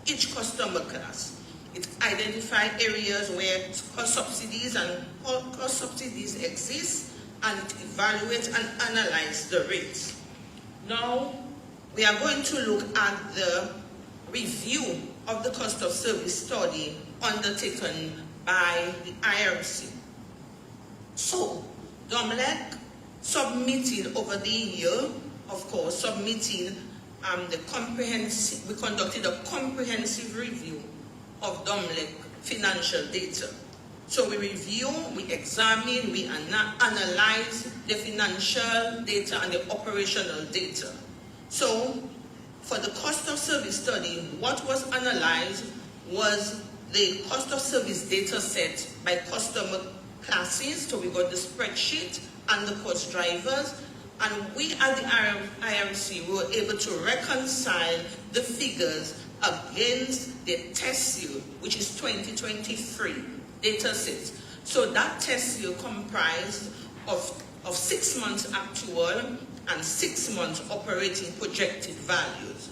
each customer class. It identifies areas where cost subsidies and cost subsidies exist, and it evaluates and analyzes the rates. Now, we are going to look at the review of the cost of service study undertaken by the IRC. So, DOMLEC submitted over the year, of course, we conducted a comprehensive review of DOMLEC financial data. So we review, we examine, we analyze the financial data and the operational data. So for the cost of service study, what was analyzed was the cost of service data set by customer classes. So we got the spreadsheet and the cost drivers, and we at the IRC were able to reconcile the figures against the test year, which is 2023 data sets. So that test year comprised of 6 months actual and 6 months operating projected values.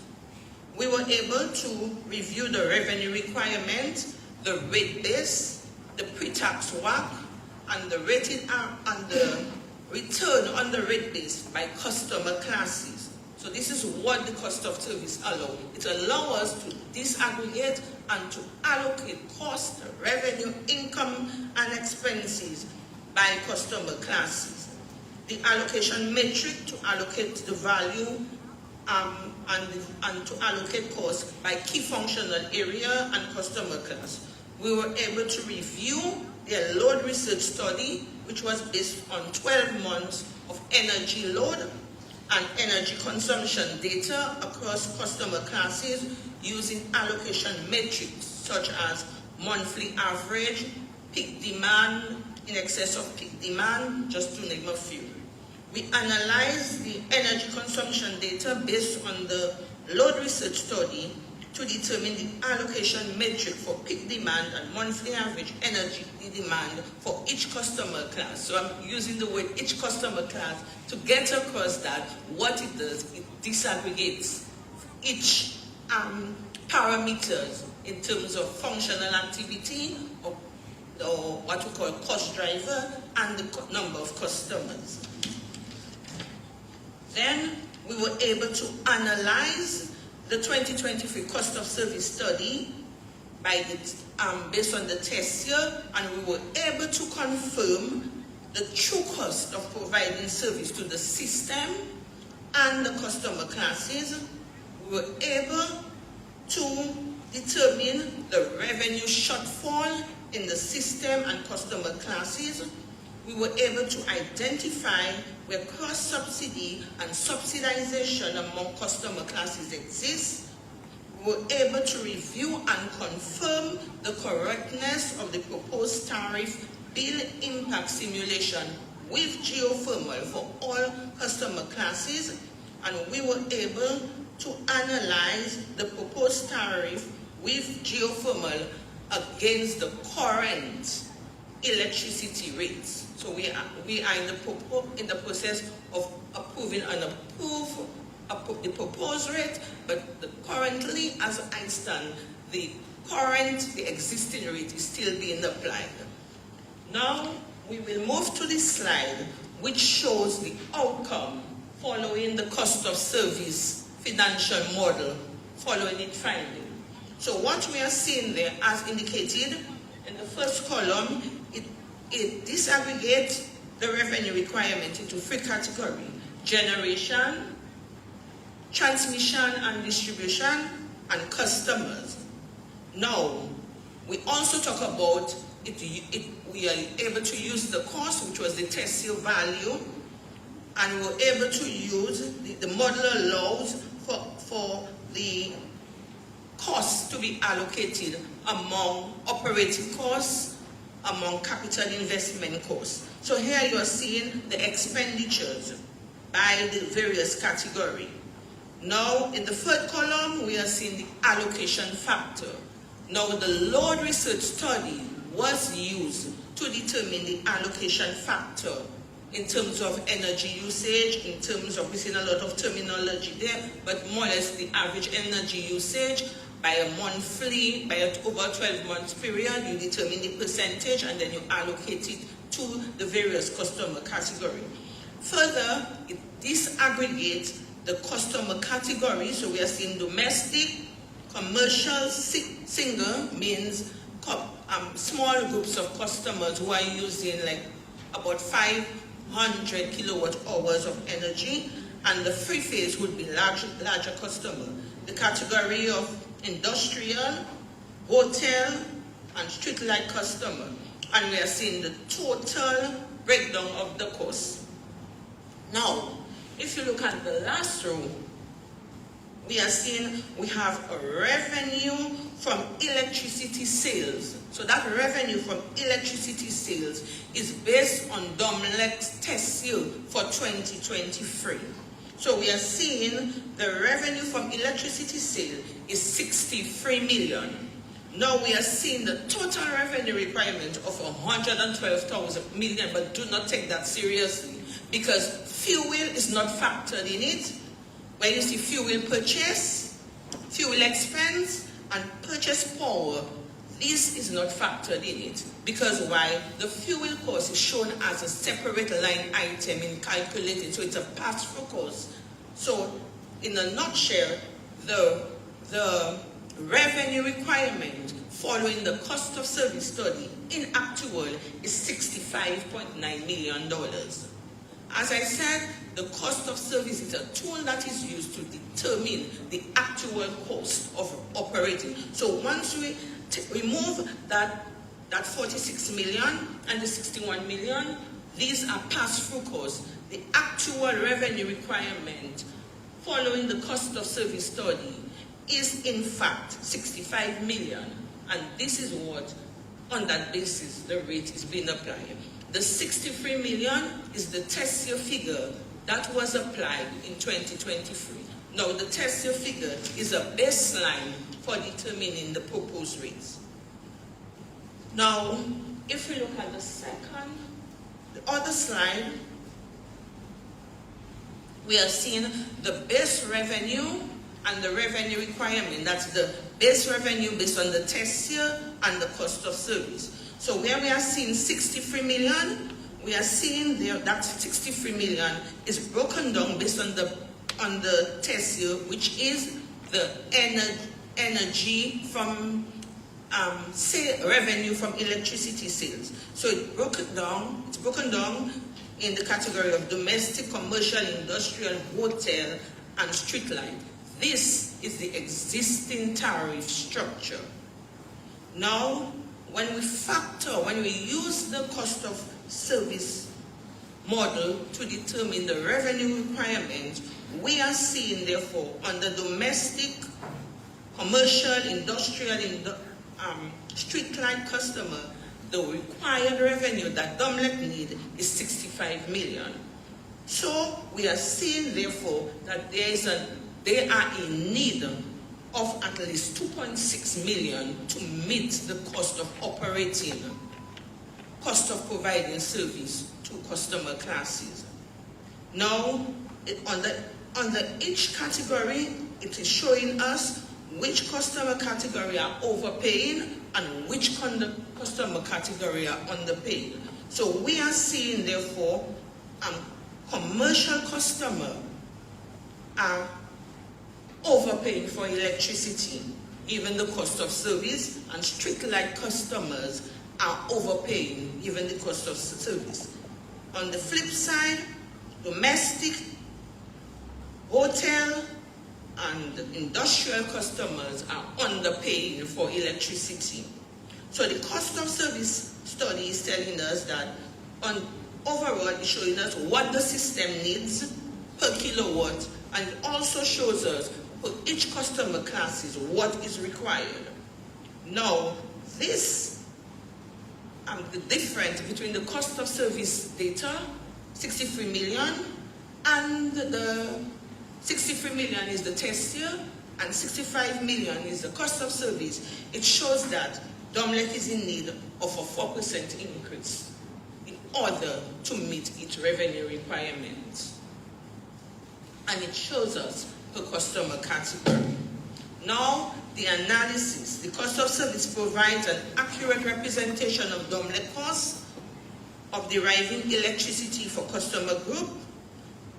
We were able to review the revenue requirement, the rate base, the pre-tax WACC, and the rated and the return on the rate base by customer classes. So this is what the cost of service allows. It allows us to disaggregate and to allocate cost, revenue, income, and expenses by customer classes. The allocation metric to allocate the value and to allocate costs by key functional area and customer class. We were able to review their load research study, which was based on 12 months of energy load and energy consumption data across customer classes using allocation metrics such as monthly average, peak demand, in excess of peak demand, just to name a few. We analyzed the energy consumption data based on the load research study to determine the allocation metric for peak demand and monthly average energy demand for each customer class. So I'm using the word each customer class to get across that what it does, it disaggregates each parameters in terms of functional activity or what we call cost driver and the number of customers. Then we were able to analyze the 2023 cost of service study based on the test year, and we were able to confirm the true cost of providing service to the system and the customer classes. We were able to determine the revenue shortfall in the system and customer classes. We were able to identify where cross-subsidy and subsidization among customer classes exist. We were able to review and confirm the correctness of the proposed tariff bill impact simulation with geothermal for all customer classes, and we were able to analyze the proposed tariff with geothermal against the current electricity rates. So we are in the process of approving and approve the proposed rate, but currently, as I stand, the existing rate is still being applied. Now we will move to this slide, which shows the outcome following the cost of service financial model, following its finding. So what we are seeing there, as indicated in the first column, it disaggregates the revenue requirement into 3 categories: generation, transmission and distribution, and customers. Now, we also talk about we are able to use the cost, which was the test year value, and we were able to use the model allows for the costs to be allocated among operating costs, among capital investment costs. So here you are seeing the expenditures by the various categories. Now in the third column, we are seeing the allocation factor. Now the load research study was used to determine the allocation factor in terms of energy usage, in terms of, we've seen a lot of terminology there, but more or less the average energy usage by a monthly, over a 12-month period, you determine the percentage and then you allocate it to the various customer categories. Further, it disaggregates the customer categories. So we are seeing domestic, commercial, single means small groups of customers who are using like about 500 kilowatt hours of energy, and the free phase would be larger customer. The category of industrial, hotel, and street light customer. And we are seeing the total breakdown of the cost. Now, if you look at the last row, we are seeing we have a revenue from electricity sales. So that revenue from electricity sales is based on DOMLEC's test year for 2023. So we are seeing the revenue from electricity sale is 63 million. Now we are seeing the total revenue requirement of 112,000 million, but do not take that seriously because fuel is not factored in it. When you see fuel purchase, fuel expense, and purchase power, this is not factored in it. Because why? The fuel cost is shown as a separate line item in calculating, so it's a pass-through cost. So, in a nutshell, the revenue requirement following the cost of service study in actual is $65.9 million. As I said, the cost of service is a tool that is used to determine the actual cost of operating. So once we remove that 46 million and the 61 million, these are pass-through costs. The actual revenue requirement following the cost of service study is in fact 65 million. And this is what, on that basis, the rate is being applied. The 63 million is the test year figure that was applied in 2023. Now, the test year figure is a baseline for determining the proposed rates. Now, if we look at the other slide, we are seeing the base revenue and the revenue requirement. That's the base revenue based on the test year and the cost of service. So where we are seeing 63 million, we are seeing there that 63 million is broken down based on the test year, which is the energy from revenue from electricity sales. So it's broken down in the category of domestic, commercial, industrial, hotel, and street light. This is the existing tariff structure. Now, when we use the cost of service model to determine the revenue requirement, we are seeing, therefore, on the domestic, commercial, industrial, street light customer, the required revenue that DOMLEC need is 65 million. So we are seeing, therefore, that they are in need of at least 2.6 million to meet the cost of operating, cost of providing service to customer classes. Now, under each category, it is showing us which customer category are overpaying and which customer category are underpaying. So we are seeing, therefore, commercial customers are overpaying for electricity, even the cost of service, and street light customers are overpaying even the cost of service. On the flip side, domestic, hotel, and industrial customers are underpaying for electricity. So the cost of service study is telling us that overall it's showing us what the system needs per kilowatt, and it also shows us for each customer classes what is required. Now, this the difference between the cost of service data, 63 million, and the 63 million is the test year, and 65 million is the cost of service. It shows that DOMLEC is in need of a 4% increase in order to meet its revenue requirements. And it shows us per customer category. Now, the analysis. The cost of service provides an accurate representation of DOMLEC costs of deriving electricity for customer group.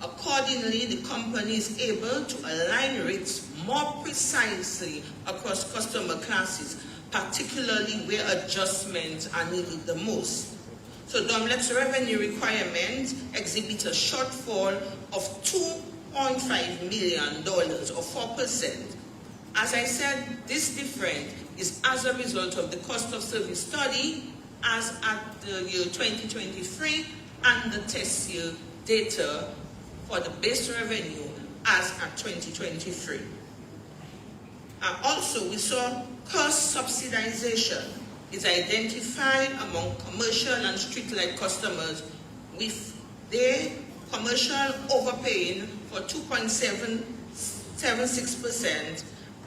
Accordingly, the company is able to align rates more precisely across customer classes, particularly where adjustments are needed the most. So DOMLEC's revenue requirement exhibits a shortfall of $2.5 million or 4%. As I said, this difference is as a result of the cost of service study as at the year 2023 and the test year data for the base revenue as at 2023. Also, we saw cost subsidization is identified among commercial and streetlight customers with their commercial overpaying for 2.76%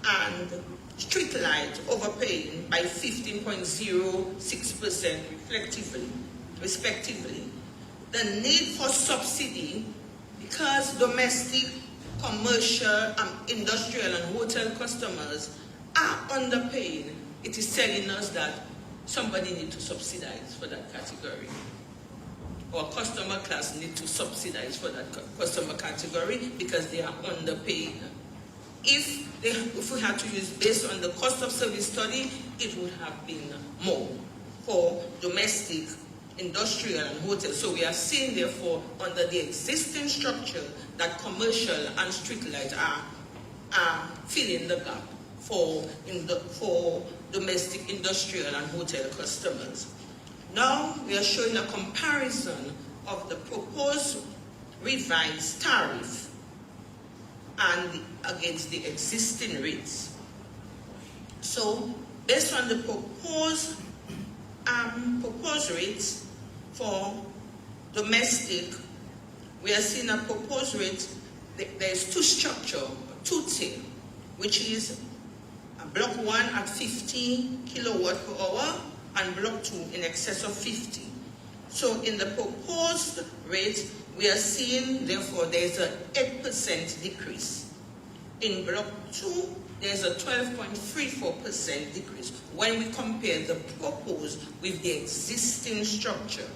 and streetlight overpaying by 15.06% respectively. The need for subsidy, because domestic, commercial, industrial and hotel customers are underpaying, it is telling us that somebody needs to subsidize for that category. Or customer class need to subsidize for that customer category because they are underpaid. If we had to use based on the cost of service study, it would have been more for domestic, industrial and hotel. So we are seeing therefore under the existing structure that commercial and streetlight are filling the gap for domestic, industrial and hotel customers. Now we are showing a comparison of the proposed revised tariff and against the existing rates. So based on the proposed rates for domestic, we are seeing a proposed rate. There's two tier, which is block 1 at 50 kilowatt per hour and block 2 in excess of 50. So in the proposed rate, we are seeing, therefore, there's an 8% decrease. In block 2, there's a 12.34% decrease when we compare the proposed with the existing structure.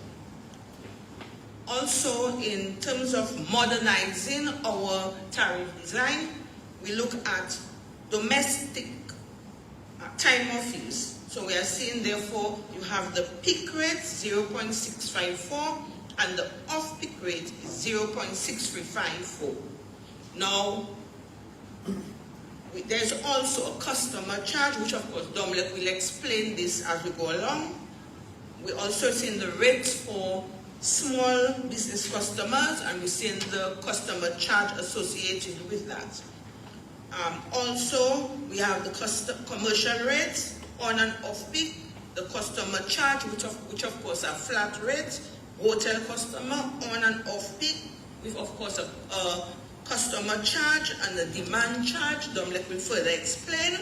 Also, in terms of modernizing our tariff design, we look at domestic time of use. So we are seeing, therefore, you have the peak rate 0.654 and the off-peak rate is 0.6354. Now, there's also a customer charge, which of course DOMLEC will explain this as we go along. We're also seeing the rates for small business customers, and we're seeing the customer charge associated with that. Also, we have the commercial rates on and off peak, the customer charge, which of course are flat rates, hotel customer on and off peak, with of course a customer charge and a demand charge. DOMLEC will further explain.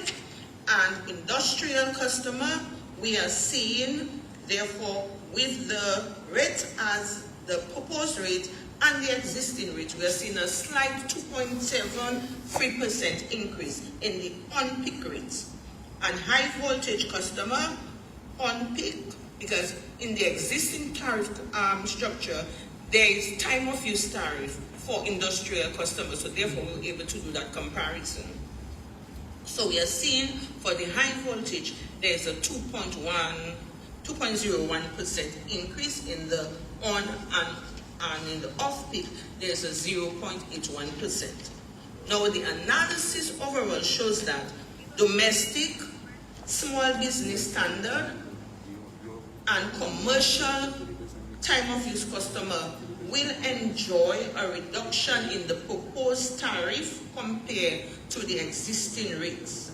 And industrial customer, we are seeing, therefore, with the rate as the proposed rate and the existing rate, we are seeing a slight 2.73% increase in the on-peak rates. And high voltage customer on peak, because in the existing tariff structure, there is time of use tariff for industrial customers, so therefore we're able to do that comparison. So we are seeing for the high voltage, there's a 2.01% increase in the on and in the off peak, there's a 0.81%. Now the analysis overall shows that domestic, small business standard, and commercial time of use customer will enjoy a reduction in the proposed tariff compared to the existing rates.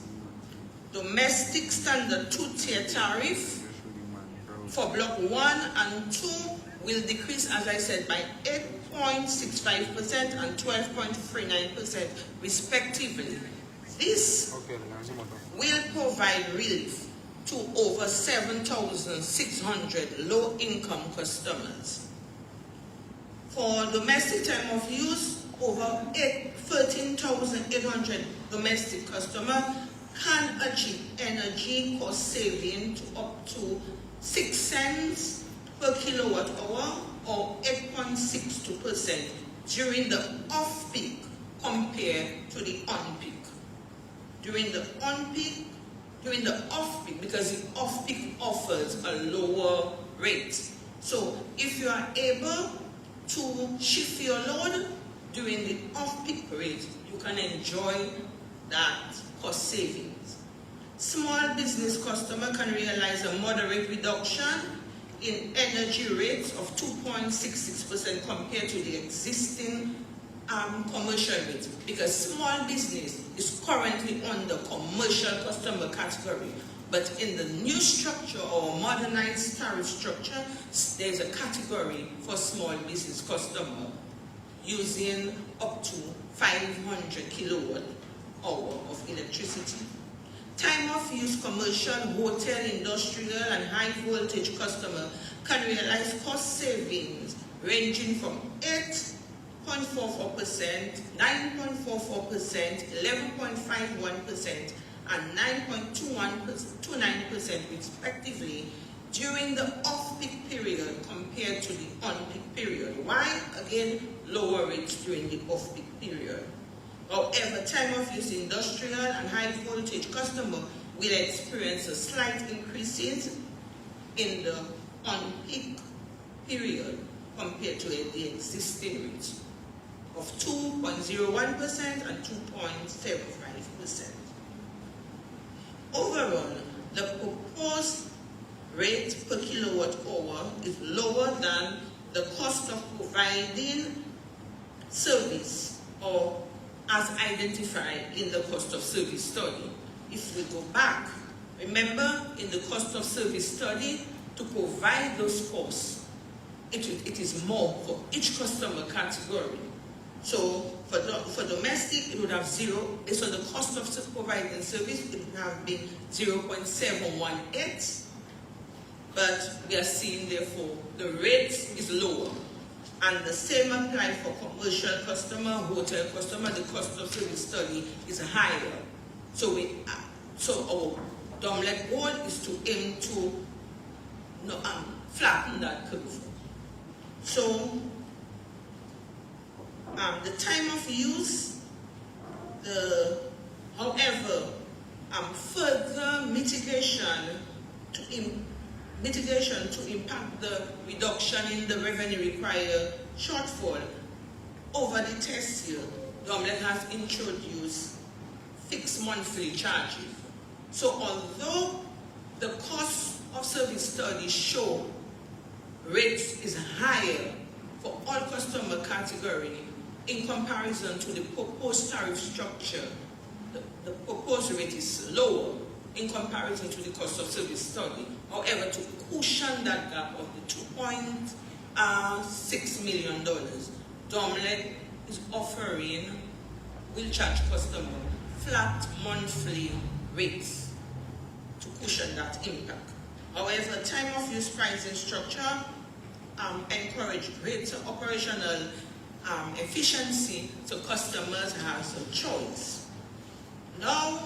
Domestic standard 2-tier tariff for block 1 and 2 will decrease, as I said, by 8.65% and 12.39% respectively. This will provide relief to over 7,600 low-income customers. For domestic time of use, over 13,800 domestic customers can achieve energy cost saving to up to 6 cents per kilowatt hour or 8.62% during the off-peak compared to the on-peak. During the off-peak, because the off-peak offers a lower rate. So if you are able to shift your load during the off-peak rate, you can enjoy that cost savings. Small business customer can realize a moderate reduction in energy rates of 2.66% compared to the existing commercial rates, because small business is currently on the commercial customer category. But in the new structure or modernized tariff structure, there's a category for small business customer using up to 500 kilowatt hour of electricity. Time of use commercial, hotel, industrial, and high voltage customer can realize cost savings ranging from 8.44%, 9.44%, 11.51%, and 9.29% respectively during the off-peak period compared to the on-peak period. Why? Again, lower rates during the off-peak period. However, time of use industrial and high voltage customer will experience a slight increase in the on-peak period compared to the existing rates of 2.01% and 2.75%. Overall, the proposed rate per kilowatt hour is lower than the cost of providing service or as identified in the cost of service study. If we go back, remember in the cost of service study, to provide those costs, it is more for each customer category. So for domestic, it would have zero. So the cost of providing service, it would have been 0.718. But we are seeing, therefore, the rate is lower. And the same applies for commercial customer, hotel customer. The cost of service study is higher. So our DOMLEC goal is to aim to flatten that curve. So the time of use, however, further mitigation to impact the reduction in the revenue required shortfall. Over the test year, DOMLEC has introduced fixed monthly charges. So although the cost of service studies show rates is higher for all customer category in comparison to the proposed tariff structure, the proposed rate is lower in comparison to the cost of service study. However, to cushion that gap of the $2.6 million, DOMLEC is will charge customer flat monthly rates to cushion that impact. However, time of use pricing structure encourage greater operational efficiency so customers have some choice. Now,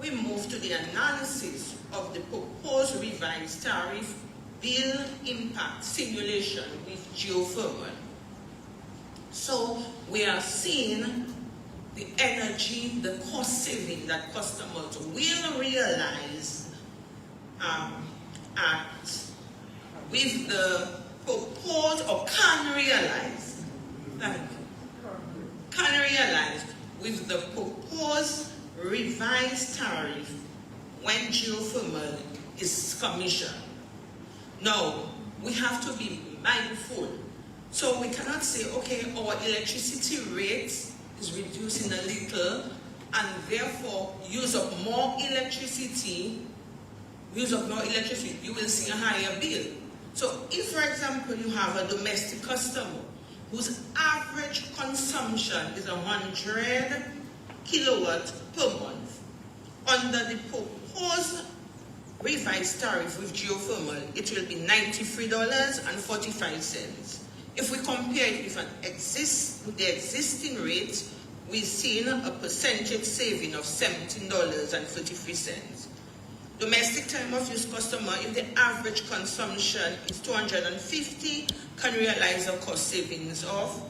we move to the analysis of the proposed revised tariff bill impact simulation with geothermal. So we are seeing the energy, the cost saving that customers will realize with the proposed, or can realize with the proposed revised tariff when geothermal is commissioned. Now, we have to be mindful. So we cannot say, okay, our electricity rate is reducing a little and therefore use up more electricity, you will see a higher bill. So if, for example, you have a domestic customer whose average consumption is 100 kilowatt per month, under the proposed revised tariff with geothermal, it will be $93.45. If we compare it with the existing rate, we've seen a percentage saving of $17.33. Domestic time of use customer, if the average consumption is 250, can realize a cost savings of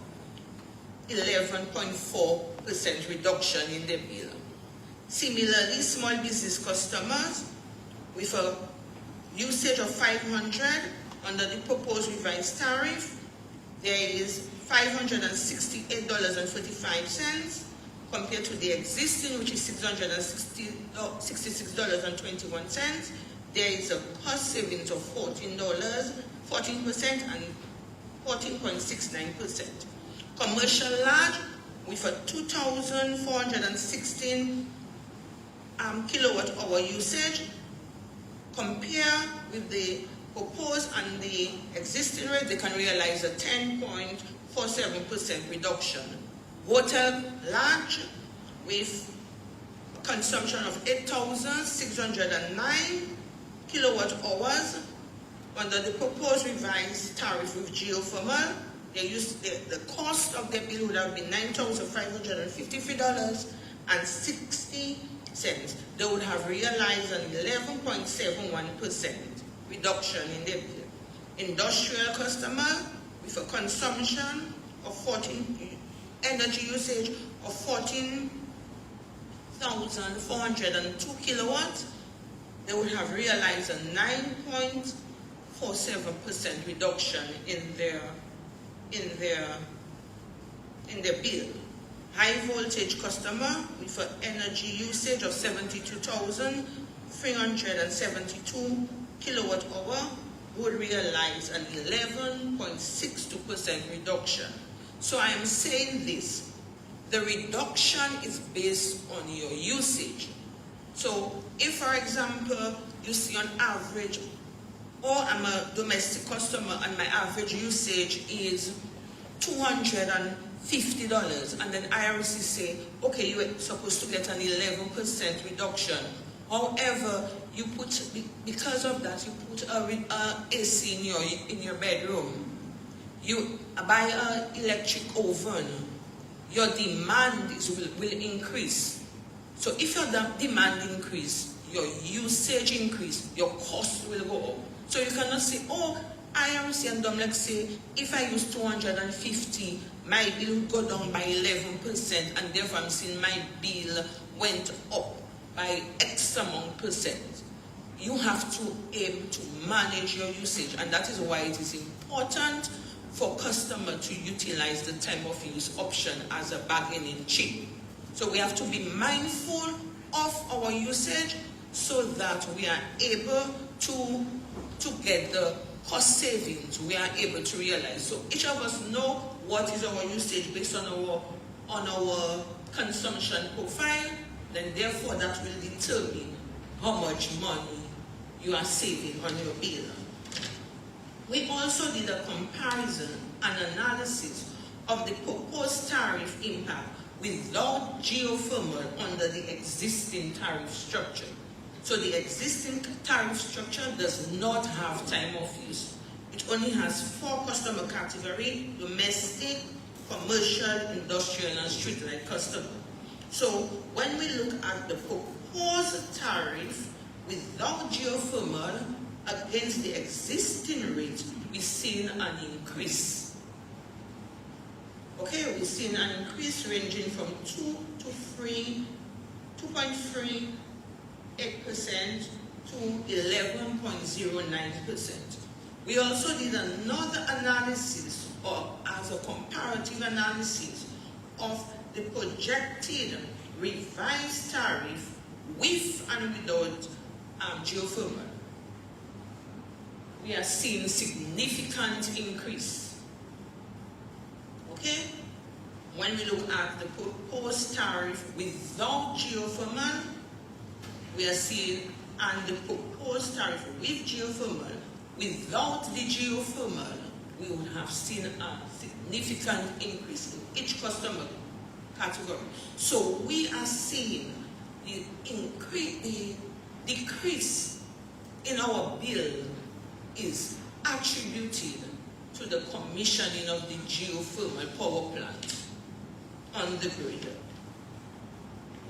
11.4% reduction in the bill. Similarly, small business customers with a usage of 500 under the proposed revised tariff, there is $568.45 compared to the existing, which is $666.21. There is a cost savings of $14% and 14.69%. Commercial large with a 2,416 kilowatt hour usage, compare with the proposed and the existing rate, they can realize a 10.47% reduction. Water large with consumption of 8,609 kilowatt hours under the proposed revised tariff with geothermal, the cost of the bill would have been $9,553.60. They would have realized an 11.71% reduction in their bill. Industrial customer with a consumption of energy usage of 14,402 kilowatts, they would have realized a 9.47% reduction in their bill. High voltage customer with an energy usage of 72,372 kilowatt hour would realize an 11.62% reduction. So I am saying this, the reduction is based on your usage. So if, for example, you see on average, or I'm a domestic customer and my average usage is $250, and then IRC say, okay, you're supposed to get an 11% reduction. However, you put, because of that, you put a AC in your bedroom. You buy an electric oven. Your demand will increase. So if your demand increase, your usage increase, your cost will go up. So you cannot say, oh, IRC and DOMLEC say, if I use 250, my bill will go down by 11%, and therefore I'm seeing my bill went up by X amount percent. You have to aim to manage your usage, and that is why it is important for customer to utilize the time of use option as a bargaining chip. So we have to be mindful of our usage so that we are able to get the cost savings we are able to realize. So each of us know what is our usage based on our consumption profile, then therefore that will determine how much money you are saving on your bill. We also did a comparison and analysis of the proposed tariff impact without geothermal under the existing tariff structure. So the existing tariff structure does not have time of use. It only has 4 customer categories: domestic, commercial, industrial, and street light customer. So when we look at the proposed tariff without geothermal against the existing rate, we've seen an increase. Okay, we've seen an increase ranging from 2.38% to 11.09%. We also did another analysis, or as a comparative analysis, of the projected revised tariff with and without geothermal. We are seeing significant increase. Okay? When we look at the proposed tariff without geothermal, we are seeing, and the proposed tariff with geothermal, without the geothermal, we would have seen a significant increase in each customer category. So we are seeing the decrease in our bill is attributed to the commissioning of the geothermal power plant on the grid.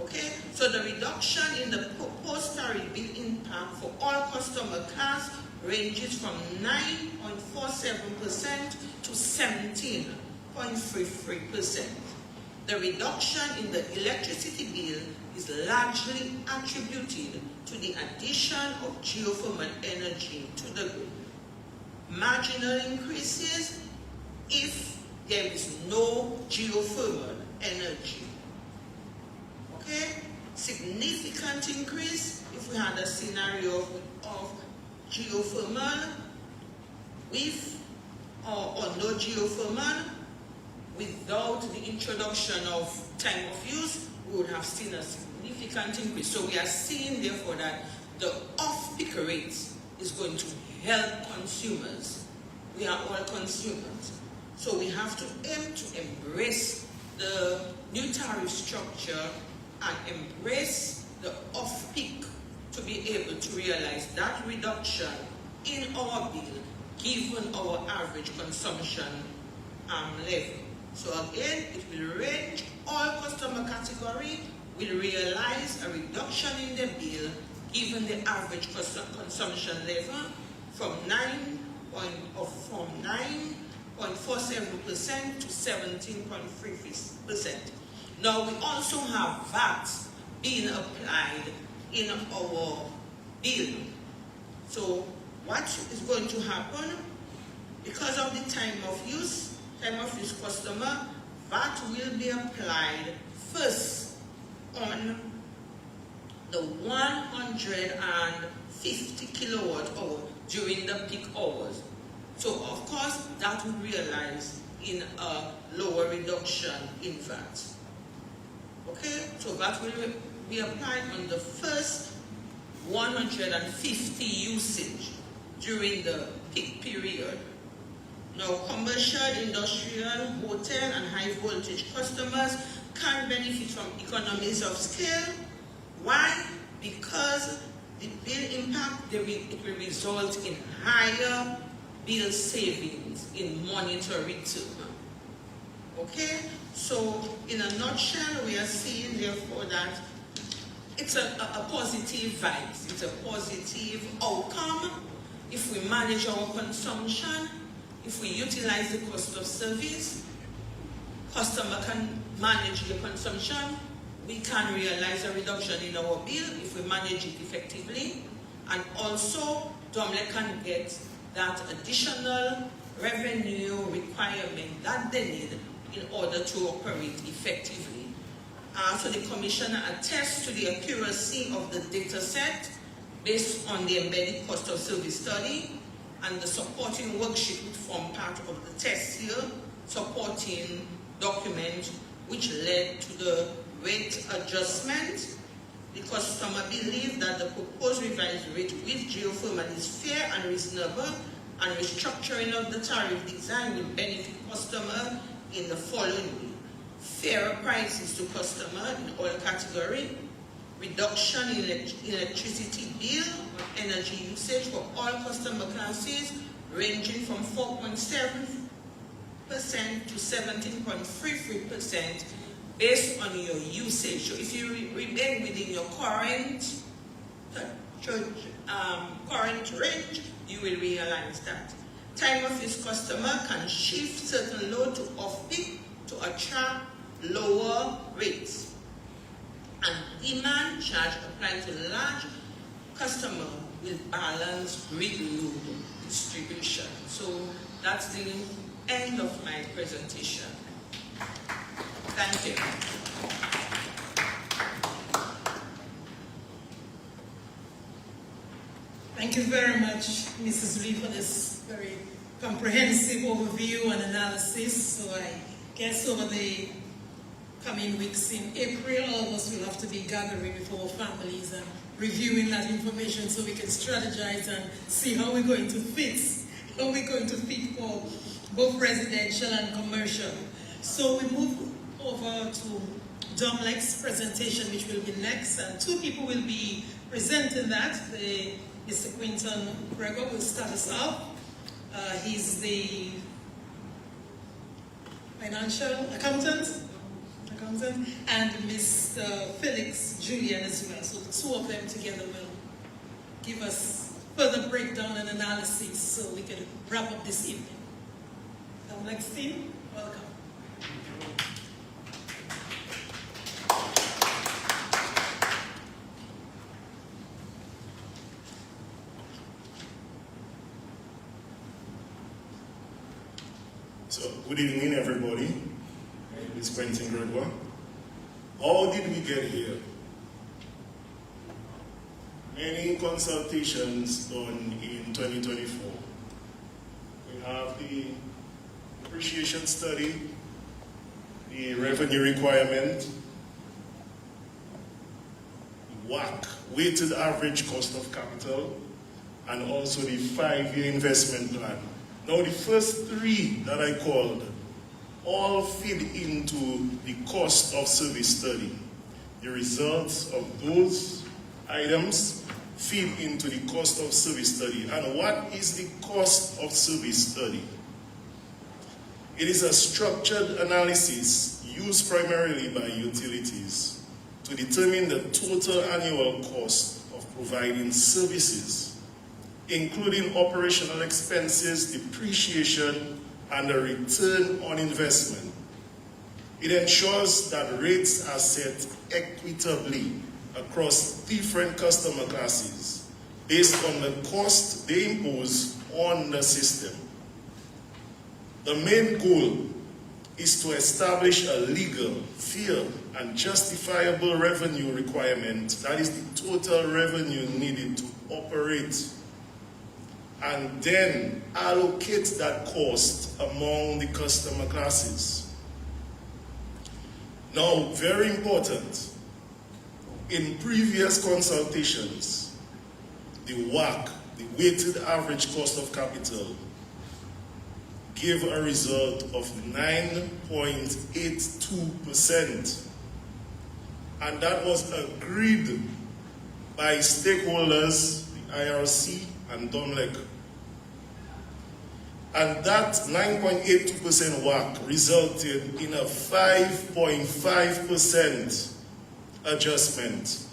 Okay, so the reduction in the proposed tariff bill impact for all customer class ranges from 9.47% to 17.33%. The reduction in the electricity bill is largely attributed to the addition of geothermal energy to the grid. Marginal increases if there is no geothermal energy. Okay? Significant increase if we had a scenario of geothermal with or no geothermal. Without the introduction of time of use, we would have seen a significant increase. So we are seeing, therefore, that the off-peak rate is going to help consumers. We are all consumers. So we have to aim to embrace the new tariff structure and embrace the off-peak to be able to realize that reduction in our bill given our average consumption level. So again, it will range, all customer category will realize a reduction in the bill given the average consumption level from 9.47% to 17.3%. Now we also have VAT being applied in our bill. So what is going to happen? Because of the time of use customer, VAT will be applied first on the 150 kilowatt hour during the peak hours. So of course that would realize in a lower reduction in VAT. Okay, so that will be applied on the first 150 usage during the peak period. Now, commercial, industrial, hotel, and high voltage customers can benefit from economies of scale. Why? Because the bill impact, it will result in higher bill savings in monetary terms. Okay? So, in a nutshell, we are seeing, therefore, that it's a positive vibe. It's a positive outcome if we manage our consumption. If we utilize the cost of service, customer can manage the consumption, we can realize a reduction in our bill if we manage it effectively, and also DOMLEC can get that additional revenue requirement that they need in order to operate effectively. So the Commissioner attests to the accuracy of the data set based on the embedded cost of service study, and the supporting worksheet would form part of the test year supporting document which led to the rate adjustment. The customer believed that the proposed revised rate with geothermal is fair and reasonable, and restructuring of the tariff design will benefit customer in the following way: fairer prices to customer in all category, reduction in electricity bill or energy usage for all customer classes ranging from 4.7% to 17.33% based on your usage. So if you remain within your current range, you will realize that. Time of use customer can shift certain load to off-peak to attract lower rates. And demand charge applied to large customer will balance grid load distribution. So that's the end of my presentation. Thank you. Thank you very much, Mrs. Lee, for this very comprehensive overview and analysis. So I guess over the coming weeks in April, August, we'll have to be gathering with our families and reviewing that information so we can strategize and see how we're going to fit for both residential and commercial. So we move over to DOMLEC's presentation, which will be next, and two people will be presenting that. Mr. Quinton Gregor will start us off. He's the financial accountant. accountant, and Mr. Felix Julian as well. So the two of them together will give us further breakdown and analysis so we can wrap up this evening. DOMLEC team, welcome. So, good evening, everybody. It's Quentin Gregoire. How did we get here? Many consultations done in 2024. We have the depreciation study, the revenue requirement, WACC, weighted average cost of capital, and also the 5-year investment plan. Now, the first three that I called all feed into the cost of service study. The results of those items feed into the cost of service study. And what is the cost of service study? It is a structured analysis used primarily by utilities to determine the total annual cost of providing services, including operational expenses, depreciation, and a return on investment. It ensures that rates are set equitably across different customer classes based on the cost they impose on the system. The main goal is to establish a legal, fair, and justifiable revenue requirement, that is the total revenue needed to operate, and then allocate that cost among the customer classes. Now, very important, in previous consultations, the WACC, the weighted average cost of capital, gave a result of 9.82%. And that was agreed by stakeholders, the IRC and DOMLEC. And that 9.82% WACC resulted in a 5.5% adjustment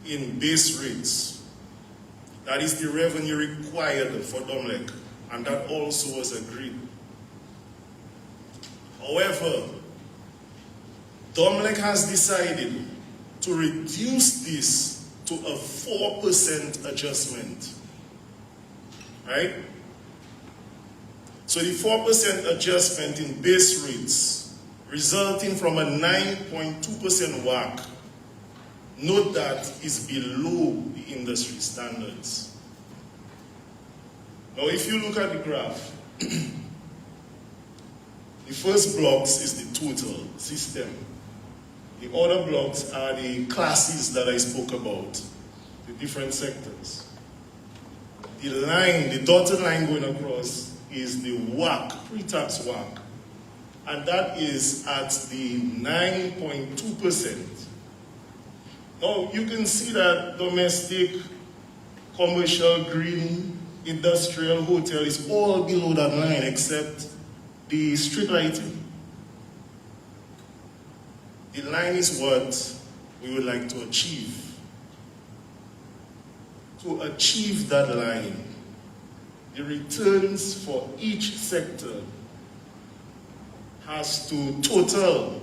in base rates. That is the revenue required for DOMLEC, and that also was agreed. However, DOMLEC has decided to reduce this to a 4% adjustment, right? So the 4% adjustment in base rates resulting from a 9.2% WACC, note that is below the industry standards. Now, if you look at the graph, the first blocks is the total system. The other blocks are the classes that I spoke about, the different sectors. The line, the dotted line going across is the WACC, pre-tax WACC, and that is at the 9.2%. Now, you can see that domestic, commercial, green, industrial, hotel is all below that line except the street lighting. The line is what we would like to achieve. To achieve that line, the returns for each sector has to total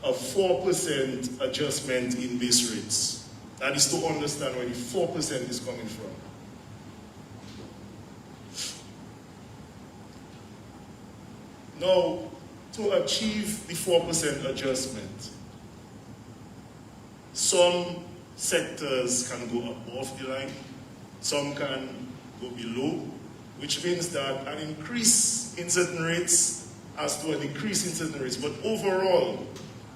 a 4% adjustment in base rates. That is to understand where the 4% is coming from. Now, to achieve the 4% adjustment, some sectors can go above the line, some can go below, which means that an increase in certain rates has to a decrease in certain rates. But overall,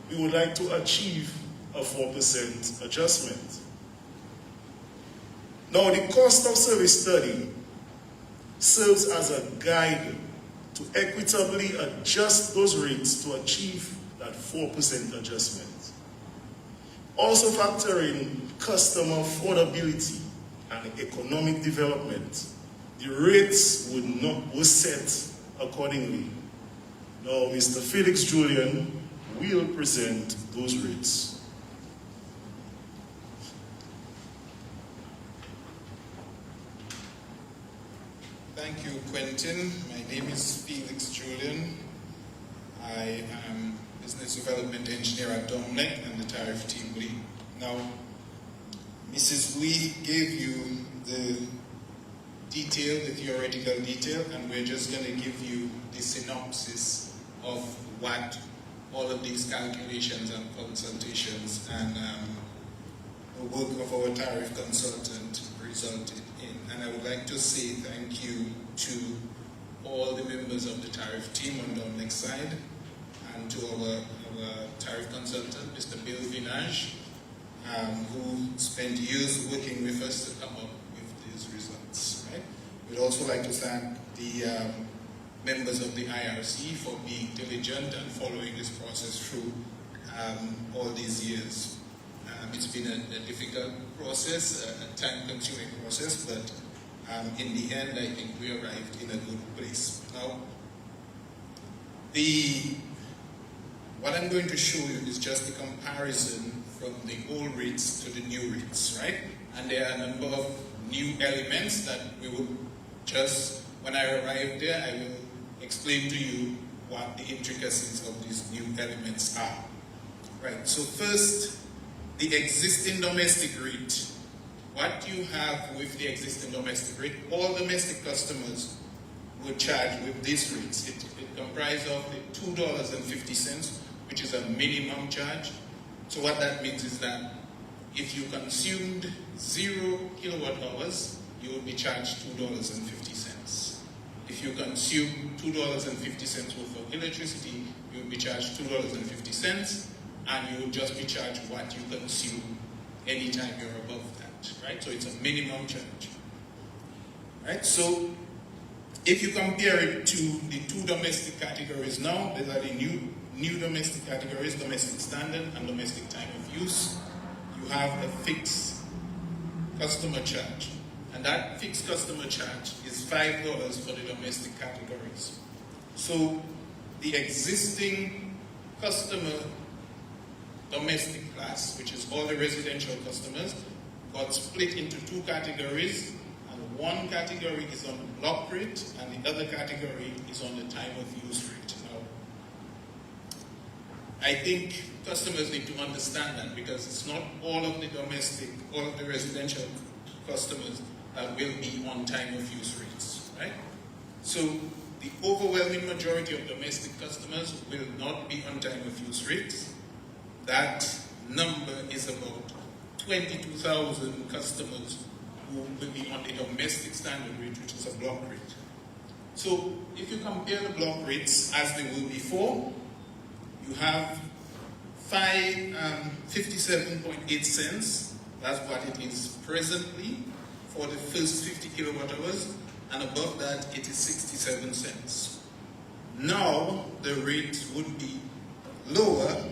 we would like to achieve a 4% adjustment. Now, the cost of service study serves as a guide to equitably adjust those rates to achieve that 4% adjustment. Also factoring customer affordability and economic development, the rates were set accordingly. Now, Mr. Felix Julian will present those rates. Thank you, Quentin. My name is Felix Julian. I am Business Development Engineer at DOMLEC and the Tariff Team Lead. Now, Mrs. Lee gave you the detail, the theoretical detail, and we're just going to give you the synopsis of what all of these calculations and consultations and the work of our tariff consultant resulted in. And I would like to say thank you to all the members of the tariff team on DOMLEC side and to our tariff consultant, Mr. Bill Vinage, who spent years working with us to come up with these results. Right? We'd also like to thank the members of the IRC for being diligent and following this process through all these years. It's been a difficult process, a time-consuming process, but in the end, I think we arrived in a good place. Now, what I'm going to show you is just a comparison from the old rates to the new rates, right? And there are a number of new elements that we will just, when I arrive there, I will explain to you what the intricacies of these new elements are. Right, so first, the existing domestic rate. What you have with the existing domestic rate, all domestic customers will charge with these rates. It comprises of the $2.50, which is a minimum charge. So what that means is that if you consumed 0 kilowatt hours, you will be charged $2.50. If you consume $2.50 worth of electricity, you will be charged $2.50, and you will just be charged what you consume anytime you're above that, right? So it's a minimum charge, right? So if you compare it to the two domestic categories now, these are the new domestic categories, domestic standard and domestic time of use. You have a fixed customer charge, and that fixed customer charge is $5 for the domestic categories. So the existing customer domestic class, which is all the residential customers, got split into two categories, and one category is on the block rate and the other category is on the time of use rate. Now, I think customers need to understand that, because it's not all of the residential customers that will be on time of use rates, right? So the overwhelming majority of domestic customers will not be on time of use rates. That number is about 22,000 customers who will be on the domestic standard rate, which is a block rate. So if you compare the block rates as they were before, you have 57.8 cents. That's what it is presently for the first 50 kilowatt hours, and above that it is 67 cents. Now the rate would be lower,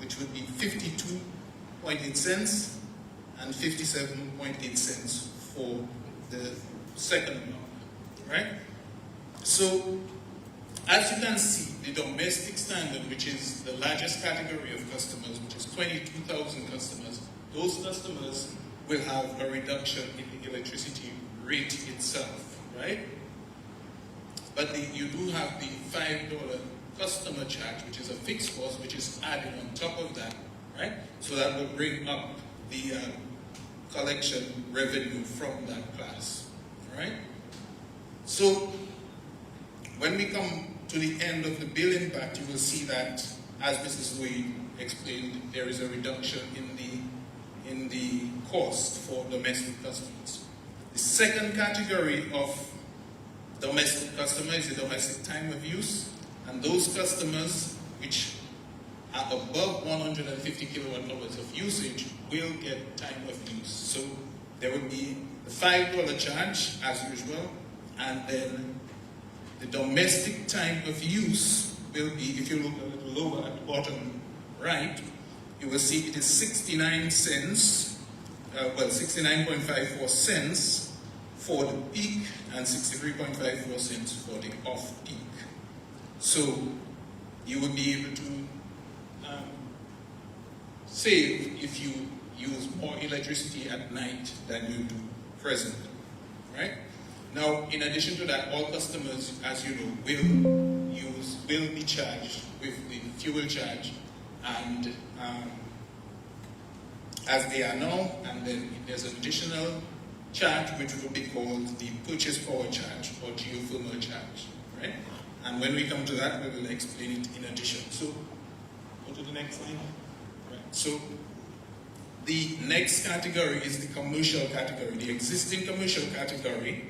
which would be 52.8 cents and 57.8 cents for the second block, right? So, as you can see, the domestic standard, which is the largest category of customers, which is 22,000 customers, those customers will have a reduction in the electricity rate itself, right? But you do have the $5 customer charge, which is a fixed cost, which is added on top of that, right? So that will bring up the collection revenue from that class, right? So when we come to the end of the bill impact, you will see that, as Mrs. Louis explained, there is a reduction in the cost for domestic customers. The second category of domestic customer is the domestic time of use. And those customers which are above 150 kilowatt hours of usage will get time of use. So there will be the $5 charge as usual, and then the domestic time of use will be, if you look a little lower at the bottom right, you will see it is 69 cents, 69.54 cents for the peak and 63.54 cents for the off-peak. So you will be able to save if you use more electricity at night than you do presently, right? Now, in addition to that, all customers, as you know, will be charged with the fuel charge, and as they are now, and then there's an additional charge which will be called the purchase power charge or geothermal charge, right? And when we come to that, we will explain it in addition. So, go to the next slide. Right. So, the next category is the commercial category, the existing commercial category,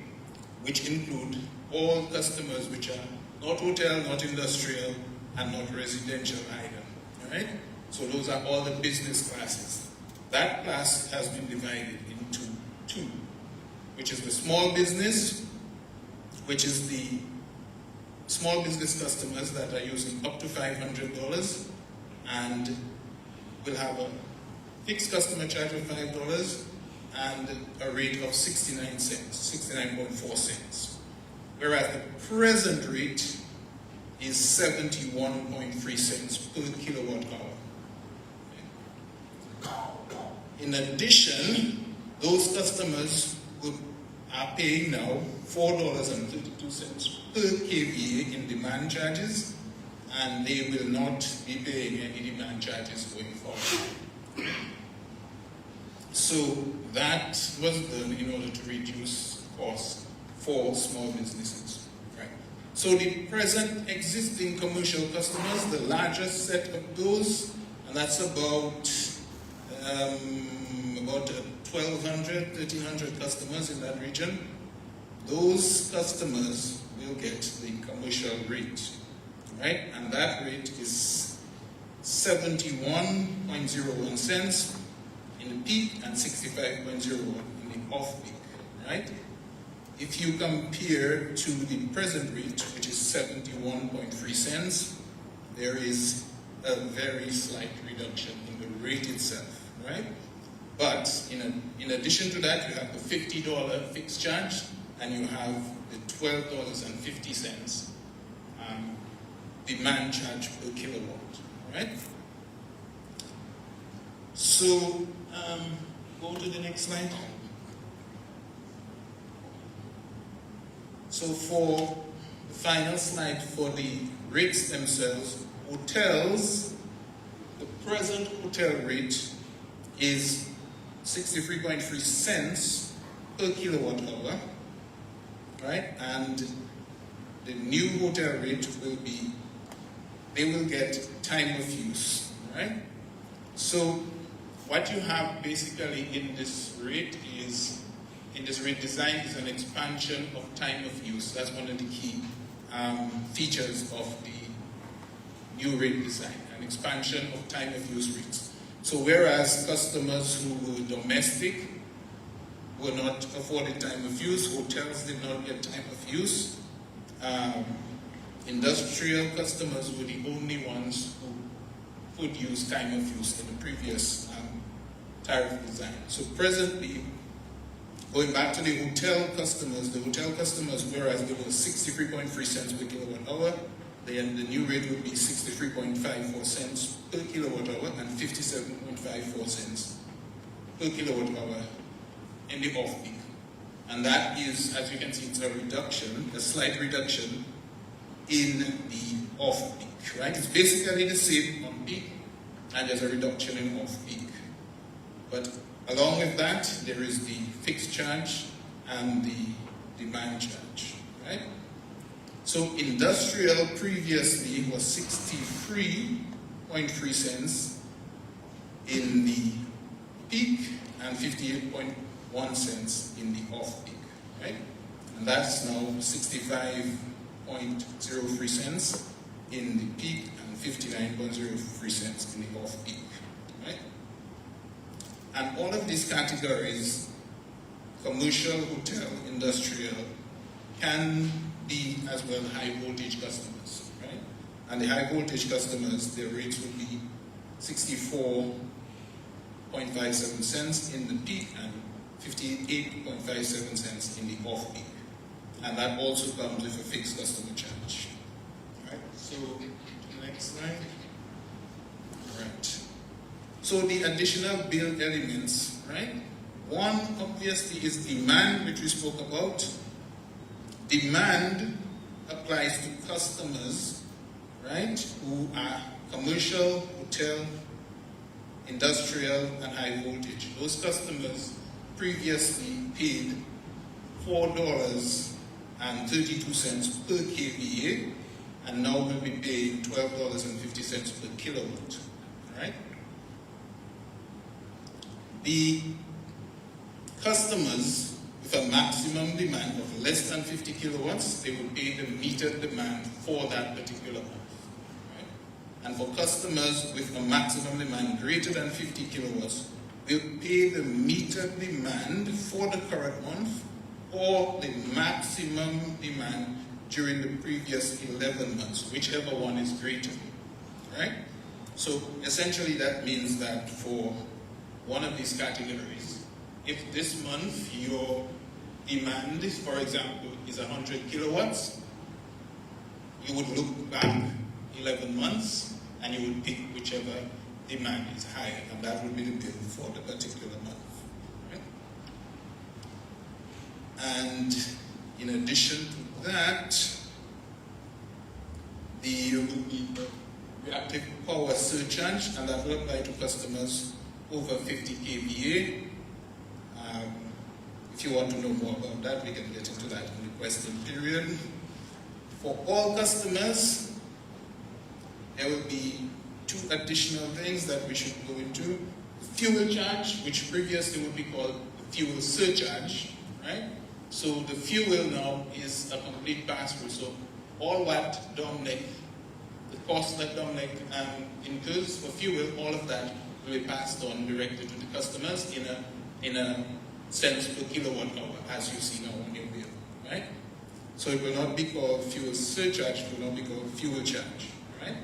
which include all customers which are not hotel, not industrial, and not residential either. All right? So those are all the business classes. That class has been divided into two, which is the small business, which is the small business customers that are using up to $500 and will have a fixed customer charge of $5 and a rate of 69 cents, 69.4 cents. Whereas the present rate is 71.3 cents per kilowatt hour. In addition, those customers who are paying now $4.32 per kVA in demand charges, and they will not be paying any demand charges going forward. So that was done in order to reduce costs for small businesses. Right. So the present existing commercial customers, the largest set of those, and that's about 1,200, 1,300 customers in that region. Those customers will get the commercial rate, right? And that rate is 71.01 cents in the peak and 65.01 in the off-peak, right? If you compare to the present rate, which is 71.3 cents, there is a very slight reduction in the rate itself, right? But in addition to that, you have the $50 fixed charge, and you have the $12.50 demand charge per kilowatt, right? So, go to the next slide. So for the final slide for the rates themselves, hotels, the present hotel rate is 63.3 cents per kilowatt hour, right? And the new hotel rate will be, they will get time of use, right? So what you have basically in this rate is, in this rate design, is an expansion of time of use. That's one of the key features of the new rate design, an expansion of time of use rates. So whereas customers who were domestic were not afforded time of use, hotels did not get time of use, industrial customers were the only ones who could use time of use in the previous tariff design. So presently, going back to the hotel customers, whereas they were 63.3 cents per kilowatt hour, then the new rate would be 63.54 cents per kilowatt hour and 57.54 cents per kilowatt hour in the off-peak. And that is, as you can see, it's a reduction, a slight reduction in the off-peak, right? It's basically the same on peak, and there's a reduction in off-peak. But along with that, there is the fixed charge and the demand charge, right? So industrial previously was 63.3 cents in the peak and 58.1 cents in the off-peak, right? And that's now 65.03 cents in the peak and 59.03 cents in the off-peak, right? And all of these categories, commercial, hotel, industrial, can be as well high voltage customers, right? And the high voltage customers, their rates would be 64.57 cents in the peak and 58.57 cents in the off-peak. And that also comes with a fixed customer charge. Right? So, to the next slide. Right. So the additional bill elements, right? One obviously is demand, which we spoke about. Demand applies to customers, right, who are commercial, hotel, industrial, and high voltage. Those customers previously paid $4.32 per kVA, and now will be paying $12.50 per kilowatt, right? The customers with a maximum demand of less than 50 kilowatts, they will pay the metered demand for that particular month. Right? And for customers with a maximum demand greater than 50 kilowatts, they'll pay the metered demand for the current month or the maximum demand during the previous 11 months, whichever one is greater. Right? So essentially that means that for one of these categories, if this month your demand, for example, is 100 kilowatts, you would look back 11 months and you would pick whichever demand is higher, and that would be the bill for the particular month. Right? And in addition to that, there will be a reactive power surcharge, and that will apply to customers over 50 kVA. If you want to know more about that, we can get into that in the question period. For all customers, there will be two additional things that we should go into. Fuel charge, which previously would be called fuel surcharge, right? So the fuel now is a complete pass-through. So all what DOMLEC, the cost that DOMLEC incurs for fuel, all of that will be passed on directly to the customers in a cents per kilowatt hour, as you see now on your bill, right? So it will not be called fuel surcharge, it will not be called fuel charge, right?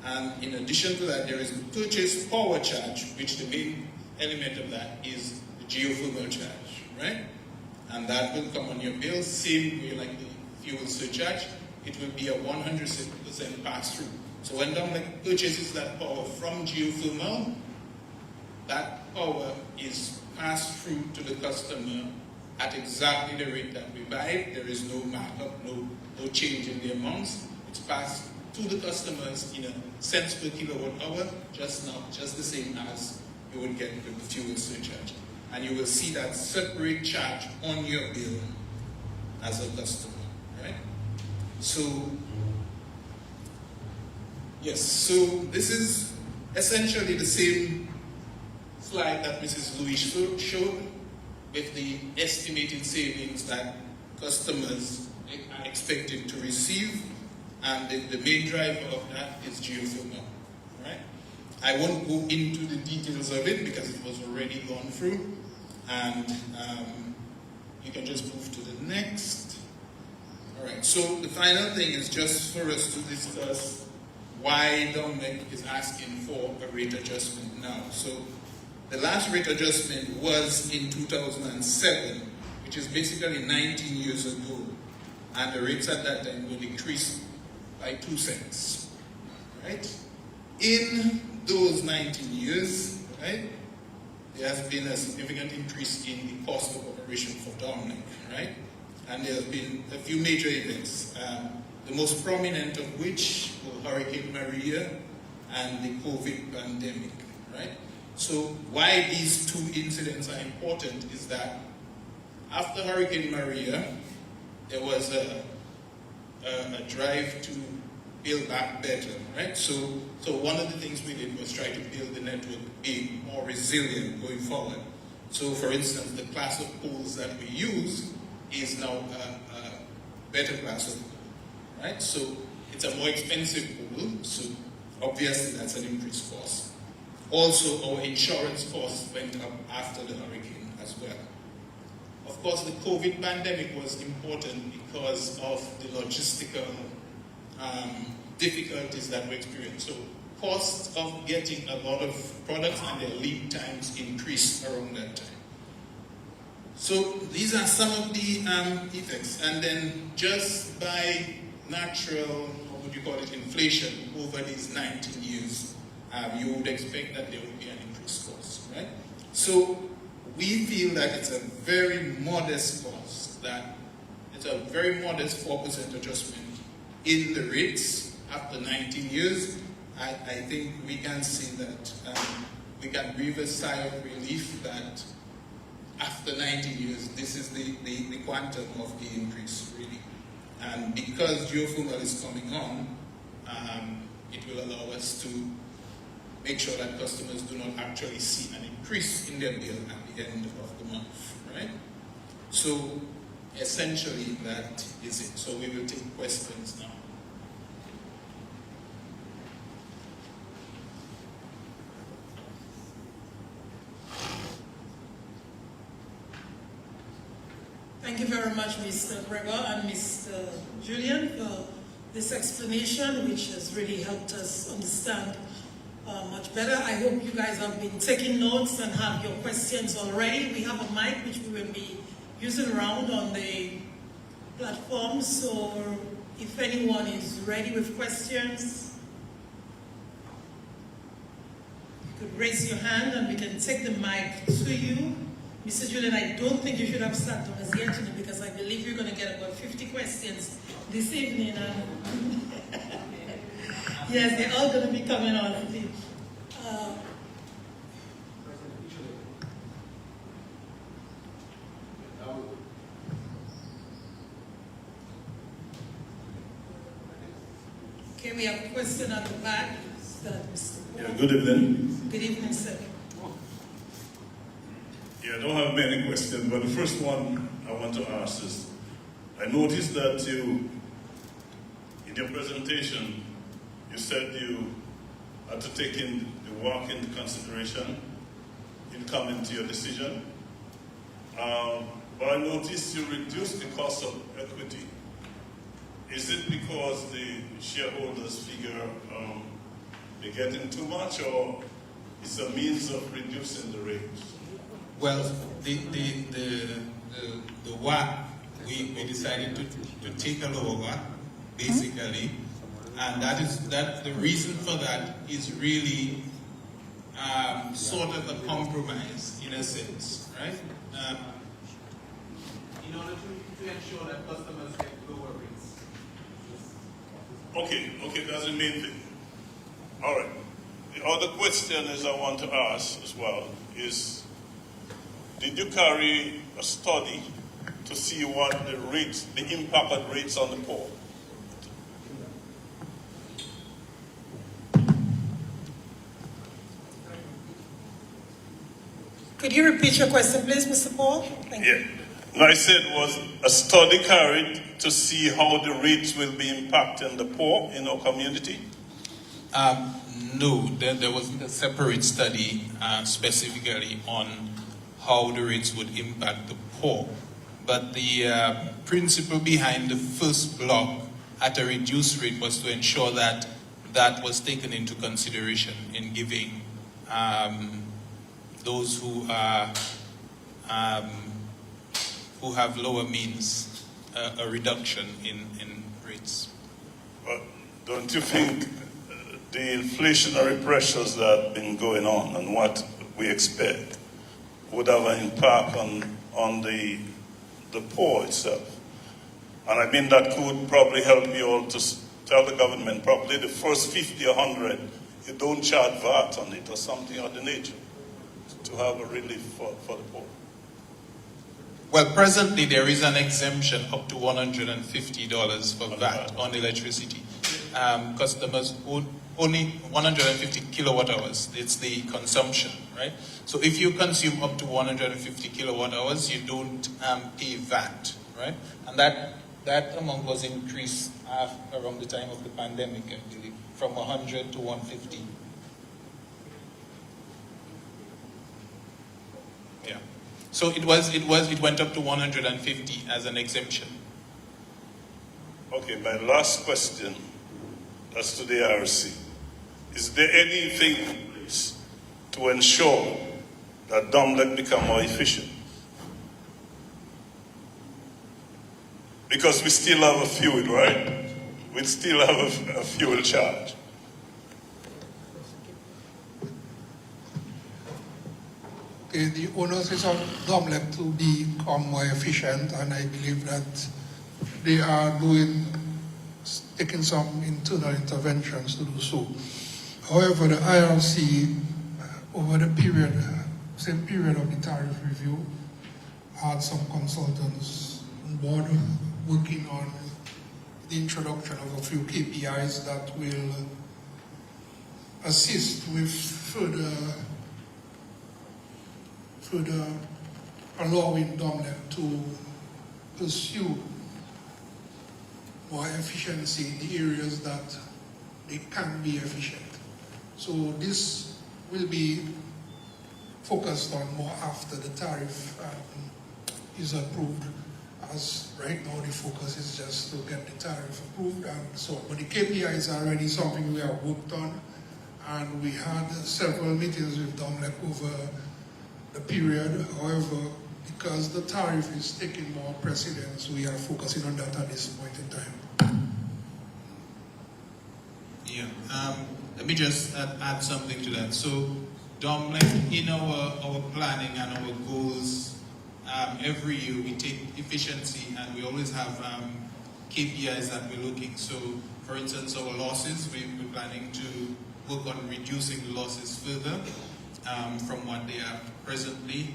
And in addition to that, there is the purchase power charge, which the main element of that is the geothermal charge, right? And that will come on your bill, same way like the fuel surcharge, it will be a 100% pass-through. So when DOMLEC purchases that power from geothermal, that power is passed through to the customer at exactly the rate that we buy it. There is no markup, no change in the amounts. It's passed to the customers in a cents per kilowatt hour, just the same as you would get with the fuel surcharge. And you will see that separate charge on your bill as a customer, right? So, yes, so this is essentially the same slide that Mrs. Louis showed with the estimated savings that customers are expected to receive, and the main driver of that is geothermal, right? I won't go into the details of it because it was already gone through, and you can just move to the next. All right, so the final thing is just for us to discuss why DOMLEC is asking for a rate adjustment now. So the last rate adjustment was in 2007, which is basically 19 years ago, and the rates at that time will increase by 2 cents, right? In those 19 years, right, there has been a significant increase in the cost of operation for DOMLEC, right? And there have been a few major events, the most prominent of which were Hurricane Maria and the COVID pandemic, right? So why these two incidents are important is that after Hurricane Maria, there was a drive to build back better, right? So one of the things we did was try to build the network be more resilient going forward. So for instance, the class of poles that we use is now a better class of pole, right? So it's a more expensive pole, so obviously that's an increased cost. Also, our insurance costs went up after the hurricane as well. Of course, the COVID pandemic was important because of the logistical difficulties that we experienced. So costs of getting a lot of products and their lead times increased around that time. So these are some of the effects. And then just by natural, what would you call it, inflation over these 19 years, you would expect that there would be an increased cost, right? So we feel that it's a very modest cost, that it's a very modest 4% adjustment in the rates after 19 years. I think we can see that we can breathe a sigh of relief that after 19 years, this is the quantum of the increase, really. And because geothermal is coming on, it will allow us to make sure that customers do not actually see an increase in their bill at the end of the month, right? So essentially that is it. So we will take questions now. Thank you very much, Mr. Gregor and Mr. Julian, for this explanation, which has really helped us understand much better. I hope you guys have been taking notes and have your questions already. We have a mic which we will be using around on the platform, so if anyone is ready with questions, you could raise your hand and we can take the mic to you. Mr. Julian, I don't think you should have sat down as yet today because I believe you're going to get about 50 questions this evening. And yes, they're all going to be coming on. Okay, we have a question at the back. Yeah, good evening. Good evening, sir. Yeah, I don't have many questions, but the first one I want to ask is, I noticed that you, in your presentation, you said you had to take in the work into consideration in coming to your decision. But I noticed you reduced the cost of equity. Is it because the shareholders figure they're getting too much, or it's a means of reducing the rates? Well, the WAC, we decided to take a lower WAC, basically, and that the reason for that is really sort of a compromise in a sense, right? In order to ensure that customers get lower rates. Okay, that's the main thing. All right. The other question is I want to ask as well is, did you carry a study to see what the rates, the impact on rates on the poor? Could you repeat your question, please, Mr. Paul? Thank you. No, I said was a study carried to see how the rates will be impacting the poor in our community? No, there wasn't a separate study specifically on how the rates would impact the poor. But the principle behind the first block at a reduced rate was to ensure that that was taken into consideration in giving those who have lower means a reduction in rates. But don't you think the inflationary pressures that have been going on and what we expect would have an impact on the poor itself? And I mean that could probably help you all to tell the government probably the first 50 or 100 you don't charge VAT on it or something of the nature to have a relief for the poor. Well, presently there is an exemption up to $150 for VAT on electricity. Customers own only 150 kilowatt hours. It's the consumption, right? So if you consume up to 150 kilowatt hours, you don't pay VAT, right? And that amount was increased around the time of the pandemic, I believe, from 100 to 150. Yeah. So it went up to 150 as an exemption. Okay, my last question, that's to the IRC. Is there anything in place to ensure that DOMLEC become more efficient? Because we still have a fuel, right? We still have a fuel charge. Okay, the onus is on DOMLEC to become more efficient, and I believe that they are taking some internal interventions to do so. However, the IRC, over the same period of the tariff review, had some consultants on board working on the introduction of a few KPIs that will assist with further allowing DOMLEC to pursue more efficiency in the areas that they can be efficient. So this will be focused on more after the tariff is approved, as right now the focus is just to get the tariff approved and so on. But the KPI is already something we have worked on, and we had several meetings with DOMLEC over the period. However, because the tariff is taking more precedence, we are focusing on that at this point in time. Yeah, let me just add something to that. So, DOMLEC, in our planning and our goals, every year we take efficiency, and we always have KPIs that we're looking. So, for instance, our losses, we're planning to work on reducing the losses further from what they are presently.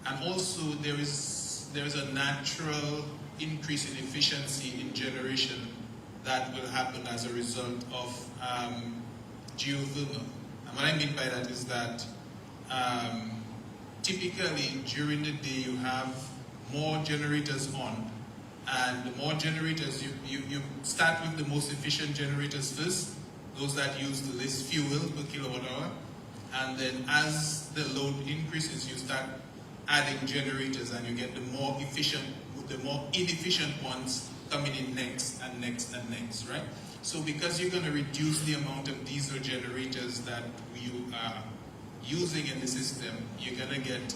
And also there is a natural increase in efficiency in generation that will happen as a result of geothermal. And what I mean by that is that typically during the day you have more generators on, and the more generators, you start with the most efficient generators first, those that use the least fuel per kilowatt hour, and then as the load increases you start adding generators, and you get the more inefficient ones coming in next and next and next, right? So because you're going to reduce the amount of diesel generators that you are using in the system, you're going to get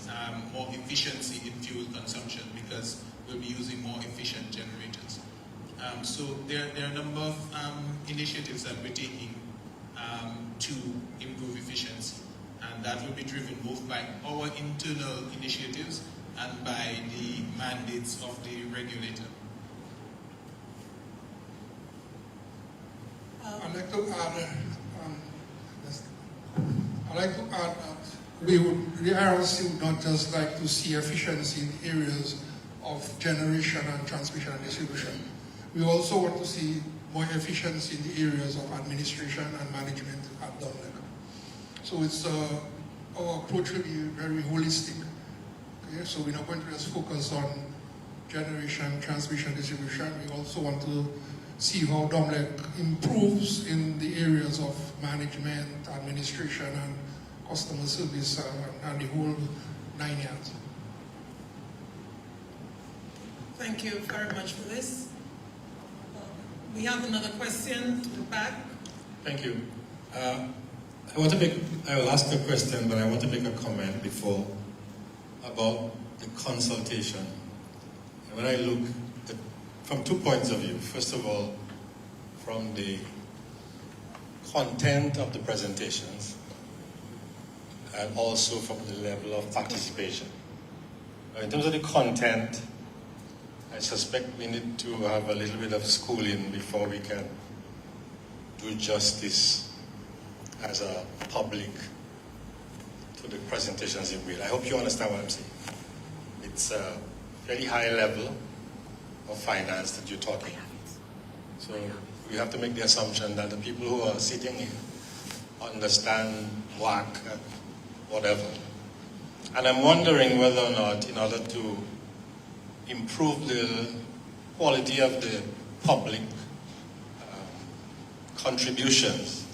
more efficiency in fuel consumption because we'll be using more efficient generators. So there are a number of initiatives that we're taking to improve efficiency, and that will be driven both by our internal initiatives and by the mandates of the regulator. I'd like to add that the IRC would not just like to see efficiency in areas of generation and transmission and distribution. We also want to see more efficiency in the areas of administration and management at DOMLEC. So it's our approach will be very holistic. Okay? So we're not going to just focus on generation, transmission, distribution. We also want to see how DOMLEC improves in the areas of management, administration, and customer service, and the whole 9 yards. Thank you very much for this. We have another question to the back. Thank you. I will ask a question, but I want to make a comment before about the consultation. And when I look at, from 2 points of view, first of all, from the content of the presentations, and also from the level of participation. In terms of the content, I suspect we need to have a little bit of schooling before we can do justice as a public to the presentations in real. I hope you understand what I'm saying. It's a very high level of finance that you're talking. So we have to make the assumption that the people who are sitting here understand WAC and whatever. And I'm wondering whether or not, in order to improve the quality of the public contributions,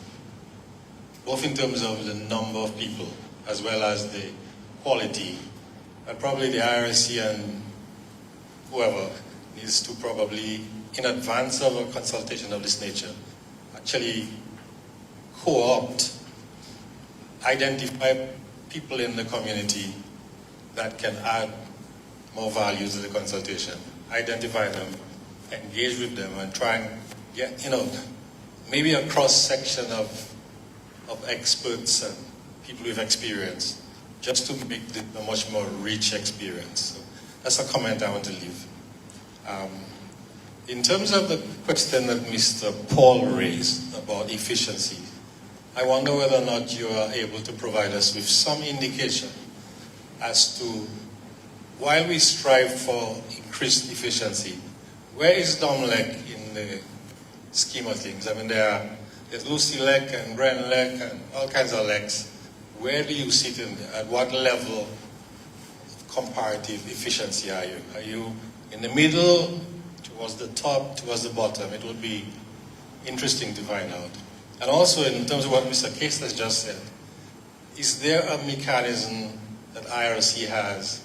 both in terms of the number of people as well as the quality, probably the IRC and whoever needs to probably, in advance of a consultation of this nature, actually co-opt, identify people in the community that can add more value to the consultation, identify them, engage with them, and try and get, maybe a cross-section of experts and people with experience just to make it a much more rich experience. So that's a comment I want to leave. In terms of the question that Mr. Paul raised about efficiency, I wonder whether or not you are able to provide us with some indication as to, while we strive for increased efficiency, where is DOMLEC in the scheme of things? I mean, there's Lucy-LEC and Bren-LEC and all kinds of LECs. Where do you sit in there? At what level of comparative efficiency are you? Are you in the middle, towards the top, towards the bottom? It would be interesting to find out. And also, in terms of what Mr. Case has just said, is there a mechanism that IRC has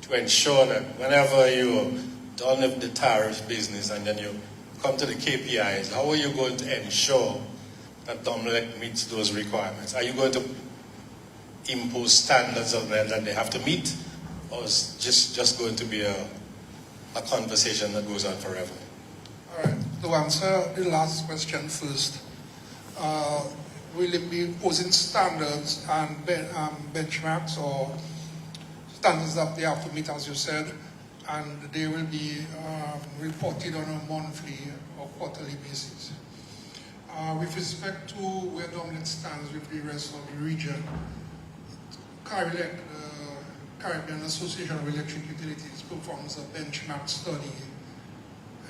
to ensure that whenever you're done with the tariff business and then you come to the KPIs, how are you going to ensure that DOMLEC meets those requirements? Are you going to impose standards on them that they have to meet, or is just going to be a conversation that goes on forever? All right. To answer the last question first, will it be imposing standards and benchmarks or standards that they have to meet, as you said, and they will be reported on a monthly or quarterly basis. With respect to where DOMLEC stands with the rest of the region, Caribbean Association of Electric Utilities performs a benchmark study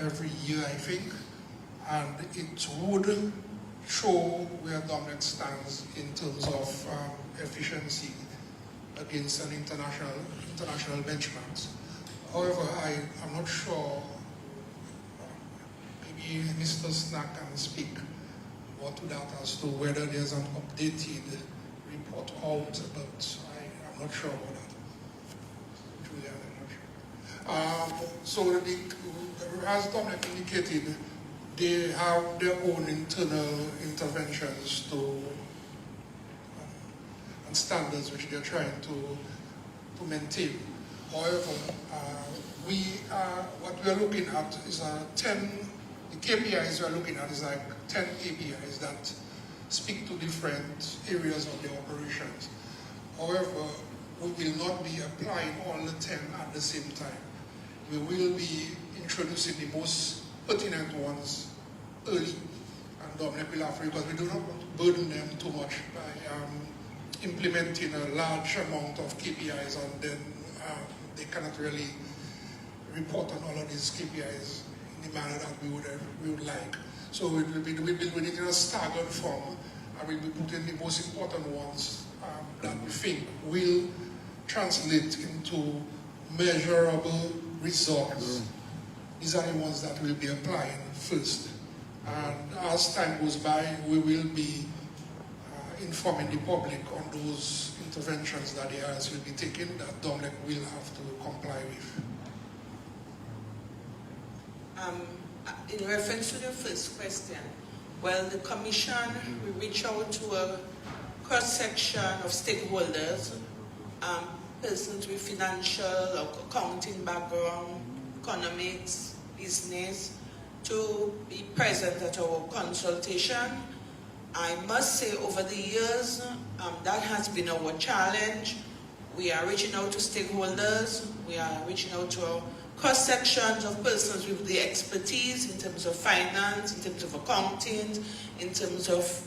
every year, I think, and it would show where DOMLEC stands in terms of efficiency against an international benchmarks. However, I'm not sure, maybe Mr. Snack can speak more to that as to whether there's an updated report out, but I'm not sure about that. Truly, I'm not sure. So as DOMLEC indicated, they have their own internal interventions and standards which they're trying to maintain. However, what we are looking at is the KPIs we are looking at is like 10 KPIs that speak to different areas of the operations. However, we will not be applying all the 10 at the same time. We will be introducing the most pertinent ones early, and DOMLEC will have, because we do not want to burden them too much by implementing a large amount of KPIs, and then they cannot really report on all of these KPIs in the manner that we would like. So we'll be doing it in a staggered form, and we'll be putting the most important ones that we think will translate into measurable results. These are the ones that we'll be applying first. And as time goes by, we will be informing the public on those interventions that the IRS will be taking that DOMLEC will have to comply with. In reference to the first question, well, the Commission will reach out to a cross-section of stakeholders, persons with financial or accounting background, economics, business, to be present at our consultation. I must say, over the years, that has been our challenge. We are reaching out to stakeholders, we are reaching out to cross-sections of persons with the expertise in terms of finance, in terms of accounting, in terms of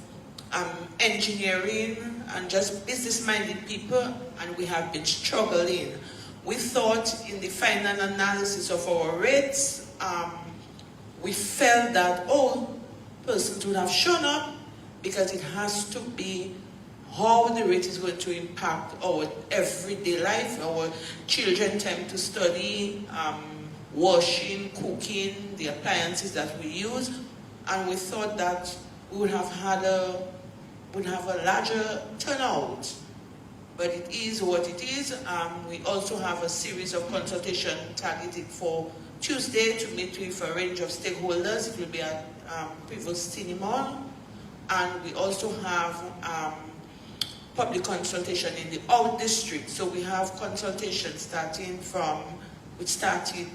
engineering, and just business-minded people, and we have been struggling. We thought in the final analysis of our rates, we felt that all persons would have shown up, because it has to be how the rate is going to impact our everyday life. Our children tend to study, washing, cooking, the appliances that we use, and we thought that we would have a larger turnout. But it is what it is. We also have a series of consultation targeted for Tuesday to meet with a range of stakeholders. It will be at Prevost Cinema. And we also have public consultation in the out district. So we have consultation which started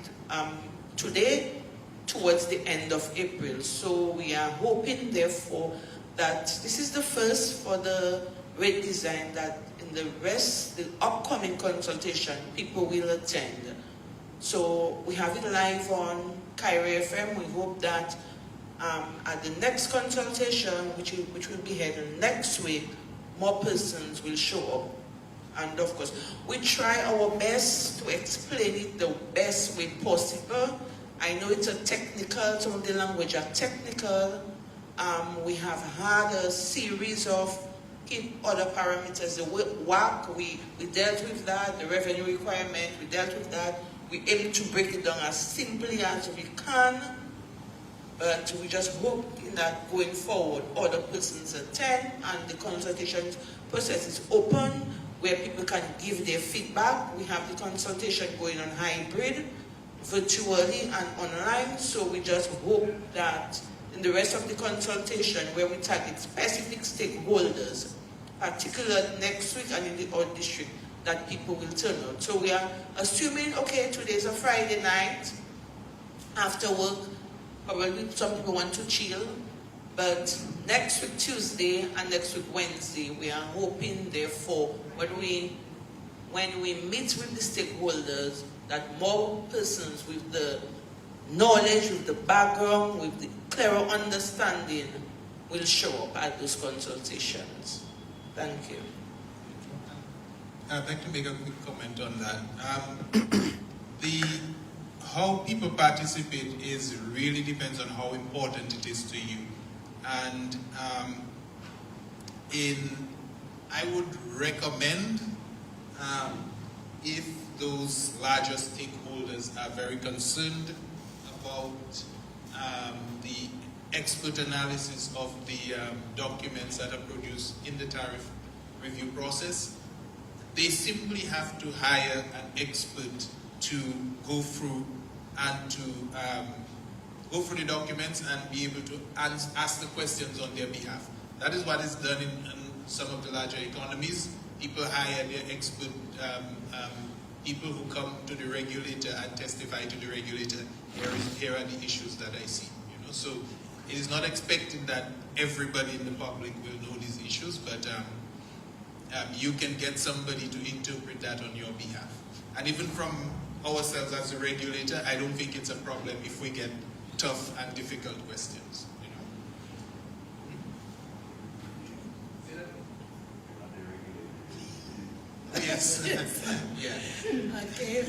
today towards the end of April. So we are hoping, therefore, that this is the first for the rate design that in the rest, the upcoming consultation, people will attend. So we have it live on Cairo FM. We hope that at the next consultation, which will be held next week, more persons will show up. And of course, we try our best to explain it the best way possible. I know it's a technical, some of the language are technical. We have had a series of other parameters, the WACC, we dealt with that, the revenue requirement, we dealt with that. We aim to break it down as simply as we can, but we just hope that going forward, other persons attend and the consultation process is open, where people can give their feedback. We have the consultation going on hybrid, virtually and online, so we just hope that in the rest of the consultation, where we target specific stakeholders, particularly next week and in the odd district, that people will turn out. So we are assuming, okay, today's a Friday night, after work, probably some people want to chill, but next week Tuesday and next week Wednesday, we are hoping, therefore, when we meet with the stakeholders, that more persons with the knowledge, with the background, with the clearer understanding will show up at those consultations. Thank you. I'd like to make a quick comment on that. How people participate really depends on how important it is to you. And I would recommend if those larger stakeholders are very concerned about the expert analysis of the documents that are produced in the tariff review process, they simply have to hire an expert to go through and to go through the documents and be able to ask the questions on their behalf. That is what is done in some of the larger economies. People hire their expert people who come to the regulator and testify to the regulator. Here are the issues that I see. So it is not expected that everybody in the public will know these issues, but you can get somebody to interpret that on your behalf. And even from ourselves as a regulator, I don't think it's a problem if we get tough and difficult questions. Yes. Yeah. Okay.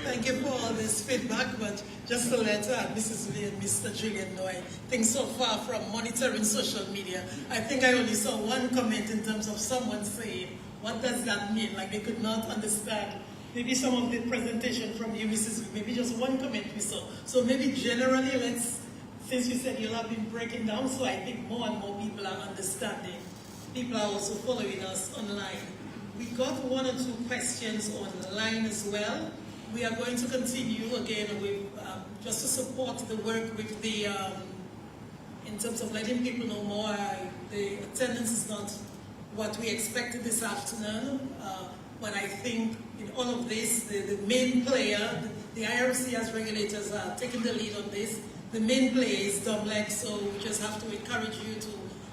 Thank you for all this feedback, but just to let Mrs. Lee and Mr. Julian know, I think so far from monitoring social media, I think I only saw one comment in terms of someone saying, what does that mean? Like they could not understand. Maybe some of the presentation from you, Mrs. Lee, maybe just one comment we saw. So maybe generally, since you said you'll have been breaking down, so I think more and more people are understanding. People are also following us online. We got one or two questions online as well. We are going to continue again with, just to support the work with the, in terms of letting people know more. The attendance is not what we expected this afternoon, but I think in all of this, the main player, the IRC as regulators are taking the lead on this. The main player is DOMLEC, so we just have to encourage you to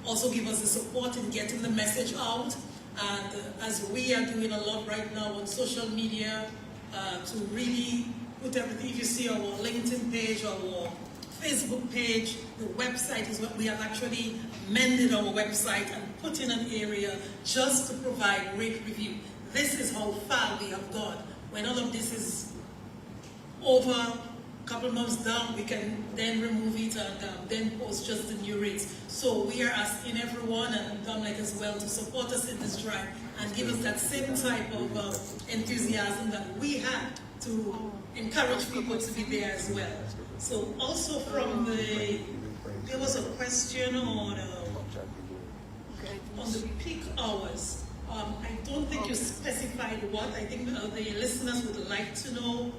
also give us the support in getting the message out. And as we are doing a lot right now on social media, to really put everything, if you see our LinkedIn page, our Facebook page, the website is what we have actually amended our website and put in an area just to provide rate review. This is how far we have gone. When all of this is over, a couple months down, we can then remove it and then post just the new rates. So we are asking everyone, and DOMLEC as well, to support us in this drive and give us that same type of enthusiasm that we had to encourage people to be there as well. So also from there was a question on the peak hours. I don't think you specified what. I think the listeners would like to know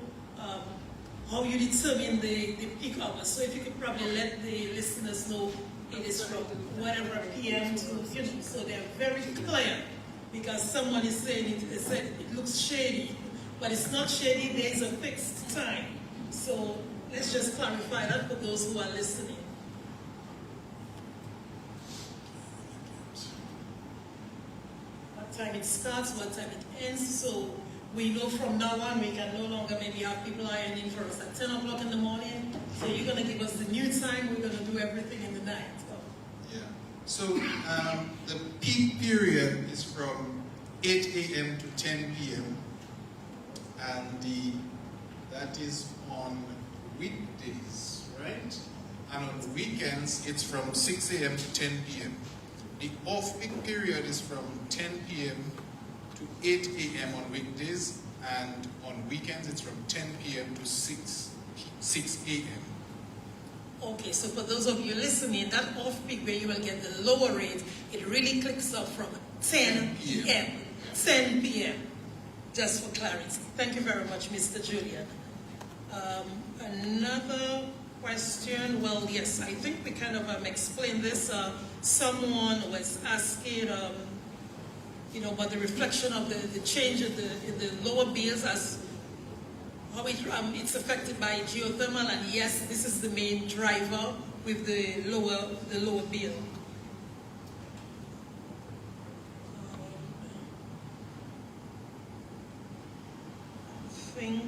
how you determine the peak hours. So if you could probably let the listeners know it is from whatever PM to, so they're very clear. Because someone is saying they said it looks shady, but it's not shady, there is a fixed time. So let's just clarify that for those who are listening. time it starts, what time it ends, so we know from now on we can no longer maybe have people ironing for us at 10 o'clock in the morning. So you're going to give us the new time, we're going to do everything in the night. Yeah. So the peak period is from 8 a.m. to 10 p.m. and that is on weekdays, right? And on weekends, it's from 6 a.m. to 10 p.m. The off-peak period is from 10 p.m. to 8 a.m. on weekdays, and on weekends, it's from 10 p.m. to 6 a.m. Okay, so for those of you listening, that off-peak where you will get the lower rate, it really clicks up from 10 p.m. 10 p.m. Just for clarity. Thank you very much, Mr. Julian. Another question, well, yes, I think we kind of explained this. Someone was asking, about the reflection of the change in the lower bills as how it's affected by geothermal, and yes, this is the main driver with the lower bill. I think.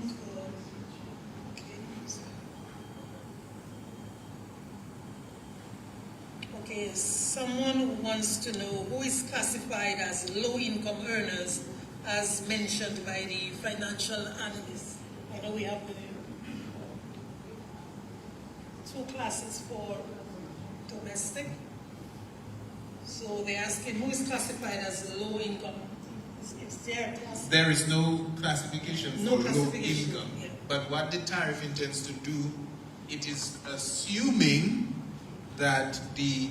Okay, someone wants to know who is classified as low-income earners, as mentioned by the financial analyst. I know we have the two classes for domestic. So they're asking who is classified as low-income. Is there a class? There is no classification for low income. Yeah. But what the tariff intends to do, it is assuming that the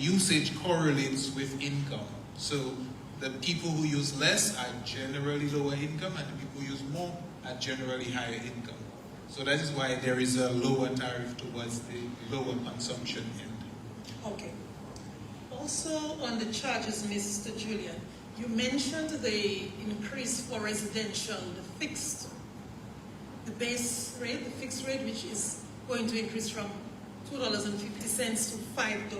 usage correlates with income. So the people who use less are generally lower income, and the people who use more are generally higher income. So that is why there is a lower tariff towards the lower consumption end. Okay. Also on the charges, Mr. Julian, you mentioned the increase for residential, the base rate, the fixed rate, which is going to increase from $2.50 to $5.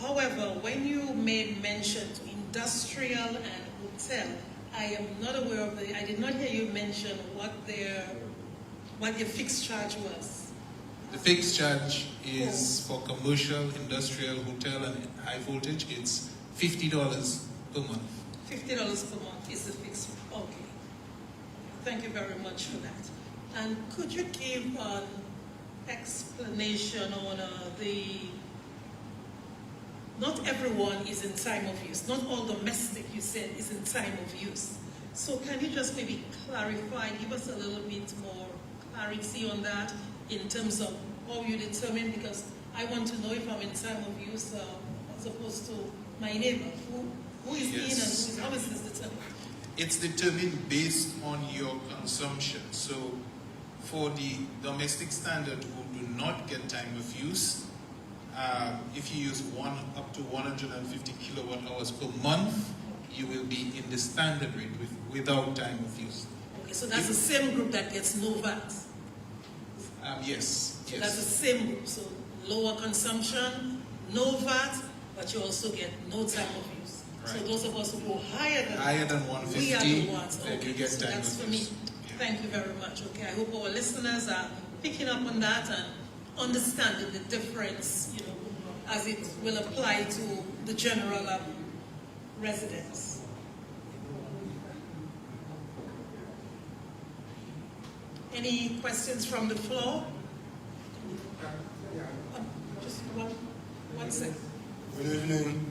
However, when you made mention to industrial and hotel, I am not aware of I did not hear you mention what your fixed charge was. The fixed charge is for commercial, industrial, hotel, and high voltage. It's $50 per month. $50 per month is the fixed. Okay. Thank you very much for that. And could you give an explanation on not everyone is in time of use. Not all domestic, you said, is in time of use. So can you just maybe clarify, give us a little bit more clarity on that in terms of how you determine, because I want to know if I'm in time of use as opposed to my neighbor. Who is in and how is this determined? It's determined based on your consumption. So for the domestic standard who do not get time of use, if you use up to 150 kilowatt hours per month, you will be in the standard rate without time of use. Okay, so that's the same group that gets no VAT? Yes. So that's the same group. So lower consumption, no VAT, but you also get no time of use. Right. So those of us who go higher than 150, we are the ones. then Okay, you get so time that's of for use. me. Thank you very much. Okay, I hope our listeners are picking up on that and understanding the difference, as it will apply to the general residents. Any questions from the floor? Just one second. Good evening.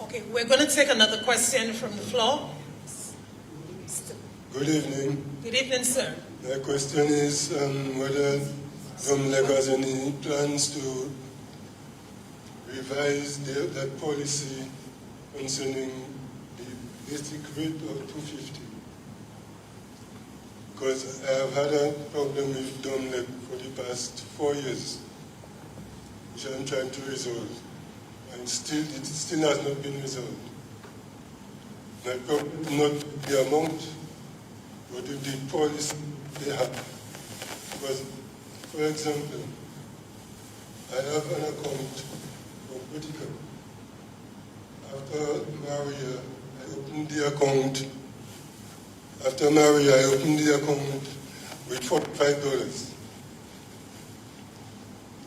Okay, we're going to take another question from the floor. Good evening. Good evening, sir. My question is whether DOMLEC has any plans to revise that policy concerning the basic rate of 250. Because I have had a problem with DOMLEC for the past 4 years, which I'm trying to resolve. And it still has not been resolved. My problem is not the amount, but the policy they have. Because, for example, I have an account for critical, After Maria, I opened the account. After Maria, I opened the account with $45.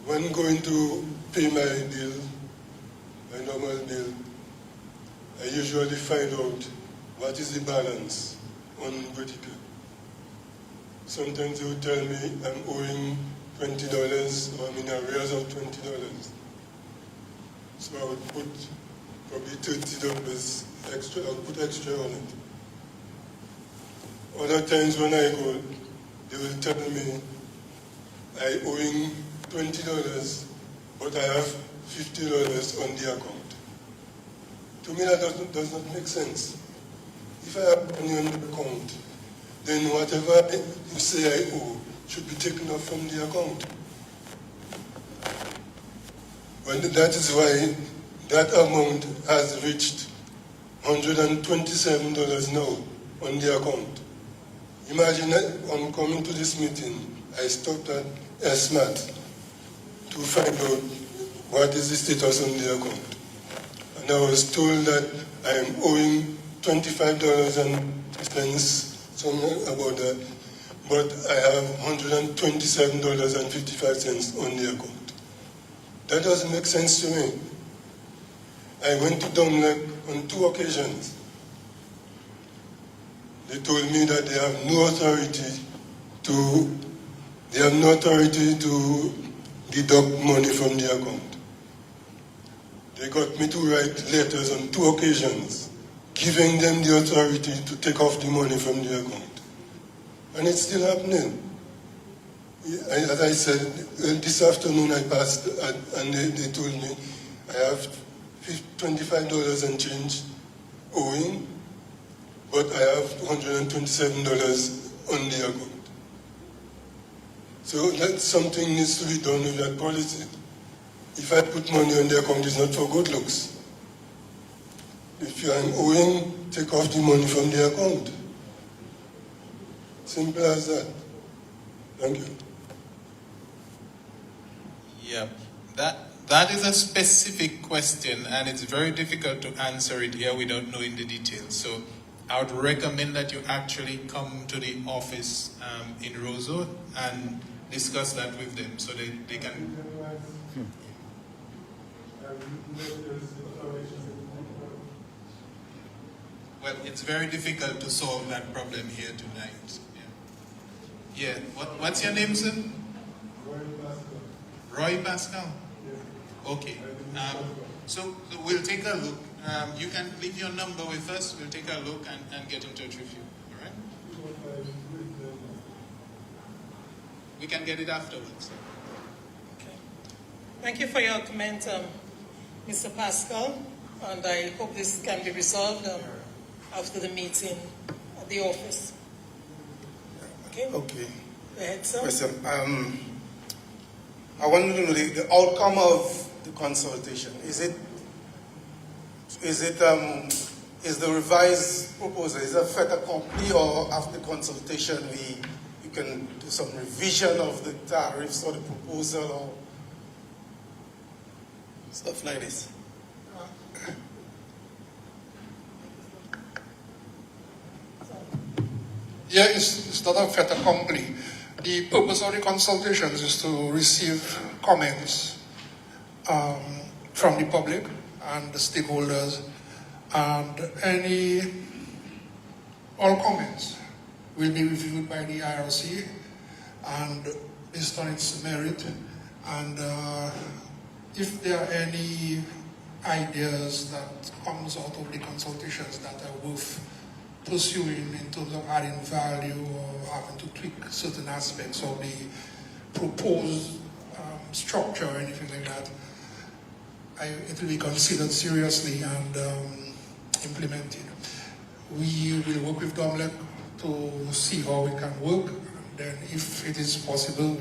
When going to pay my bill, my normal bill, I usually find out what is the balance on Vertica. Sometimes they will tell me I'm owing $20 or I'm in arrears of $20. So I would put probably $30 extra, I would put extra on it. Other times when I go, they will tell me I owing $20, but I have $50 on the account. To me, that does not make sense. If I have money on the account, then whatever you say I owe should be taken off from the account. And that is why that amount has reached $127 now on the account. Imagine on coming to this meeting, I stopped at SMAT to find out what is the status on the account. And I was told that I am owing $25 and something about that, but I have $127.55 on the account. That doesn't make sense to me. I went to DOMLEC on 2 occasions. They told me that they have no authority to deduct money from the account. They got me to write letters on 2 occasions, giving them the authority to take off the money from the account. And it's still happening. As I said, this afternoon I passed and they told me I have $25 and change owing, but I have $127 on the account. So that something needs to be done with that policy. If I put money on the account, it's not for good looks. If you are owing, take off the money from the account. Simple as that. Thank you. Yeah, that is a specific question, and it's very difficult to answer it here without knowing the details. So I would recommend that you actually come to the office in Roseau and discuss that with them so they can... Well, it's very difficult to solve that problem here tonight. Yeah. What's your name, sir? Roy Pascal? Okay. So we'll take a look. You can leave your number with us. We'll take a look and get in touch with you. All right? We can get it afterwards. Okay. Thank you for your comment, Mr. Pascal, and I hope this can be resolved after the meeting at the office. Okay? Okay. Go ahead, sir. Question. I want to know the outcome of the consultation. Is the revised proposal, is it a fait accompli, or after consultation you can do some revision of the tariffs or the proposal or stuff like this? Yeah, it's not a fait accompli. The purpose of the consultations is to receive comments from the public and the stakeholders, and all comments will be reviewed by the IRC and based on its merit, and if there are any ideas that comes out of the consultations that are worth pursuing in terms of adding value or having to tweak certain aspects of the proposed structure or anything like that, it will be considered seriously and implemented. We will work with DOMLEC to see how we can work, and then if it is possible,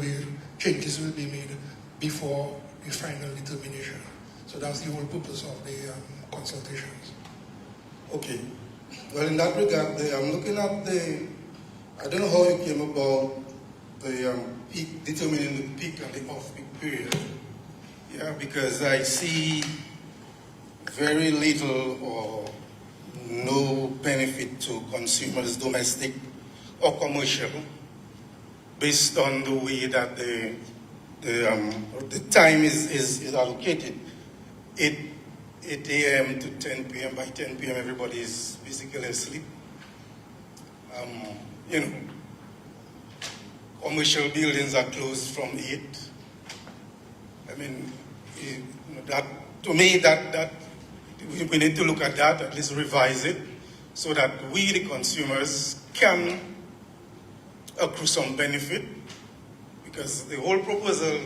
changes will be made before the final determination. So that's the whole purpose of the consultations. Okay. Well, in that regard, I'm looking at I don't know how you came about the peak, determining the peak and the off-peak period. Yeah, because I see very little or no benefit to consumers, domestic or commercial, based on the way that the time is allocated. 8 a.m. to 10 p.m. By 10 p.m. everybody is basically asleep. You know, commercial buildings are closed from 8. I mean, you know, that to me that we need to look at that, at least revise it, so that we, the consumers, can accrue some benefit. Because the whole proposal,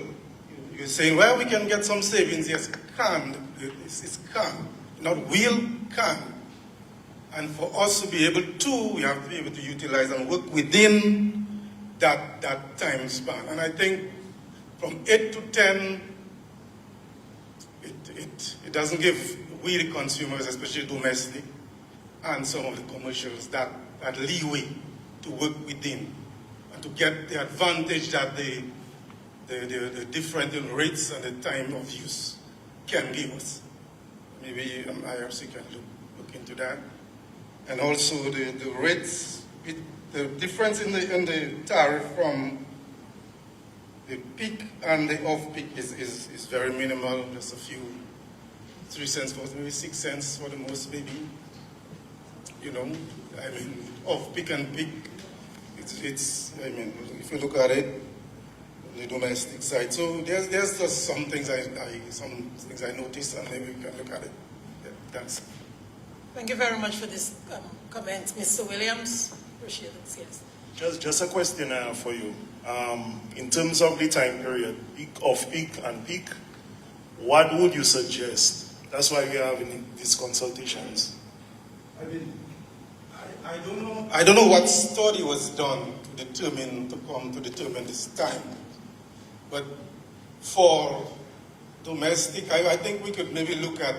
you're saying, well, we can get some savings. Yes, can. It's can, not will, can. And for us to be able to, we have to be able to utilize and work within that time span. And I think from 8 to 10, it doesn't give we, the consumers, especially domestic, and some of the commercials, that leeway to work within and to get the advantage that the different rates and the time of use can give us. Maybe IRC can look into that. And also the rates, the difference in the tariff from the peak and the off-peak is very minimal, just a few, 3 cents for maybe 6 cents for the most, maybe. You know, I mean, off-peak and peak, it's I mean, if you look at it, the domestic side. So there's just some things I noticed, and maybe we can look at it. Yeah, thanks. Thank you very much for this comment, Mr. Williams. Appreciate it. Yes. Just a question for you. In terms of the time period, peak, off-peak, and peak, what would you suggest? That's why we are having these consultations. I mean, I don't know what study was done to determine this time. But for domestic, I think we could maybe look at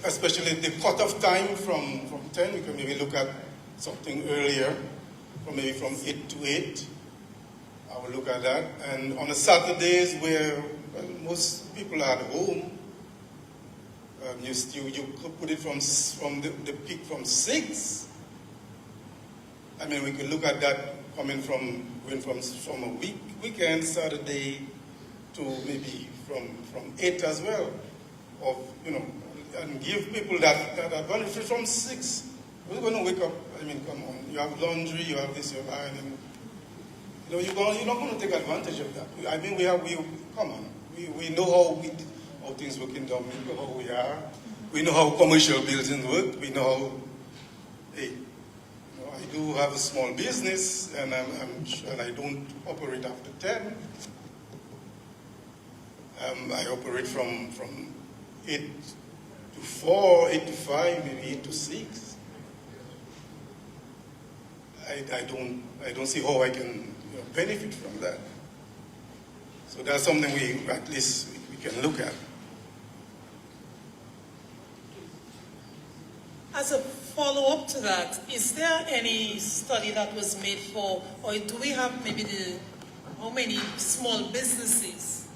especially the cutoff time from 10. We could maybe look at something earlier, maybe from 8 to 8. I will look at that. And on the Saturdays where most people are at home, you could put it from the peak from 6. I mean, we could look at that going from a weekend Saturday to maybe from 8 as well, or you know, and give people that advantage from 6. We're going to wake up. I mean, come on, you have laundry, you have this, you have ironing. You know, you're not going to take advantage of that. I mean, come on. We know how things work in DOMLEC. We know how we are. We know how commercial buildings work. We know how. Hey, I do have a small business, and I don't operate after 10. I operate from 8 to 4, 8 to 5, maybe 8 to 6. I don't see how I can benefit from that. So that's something we can look at. As a follow-up to that, is there any study that was made for, or do we have maybe how many small businesses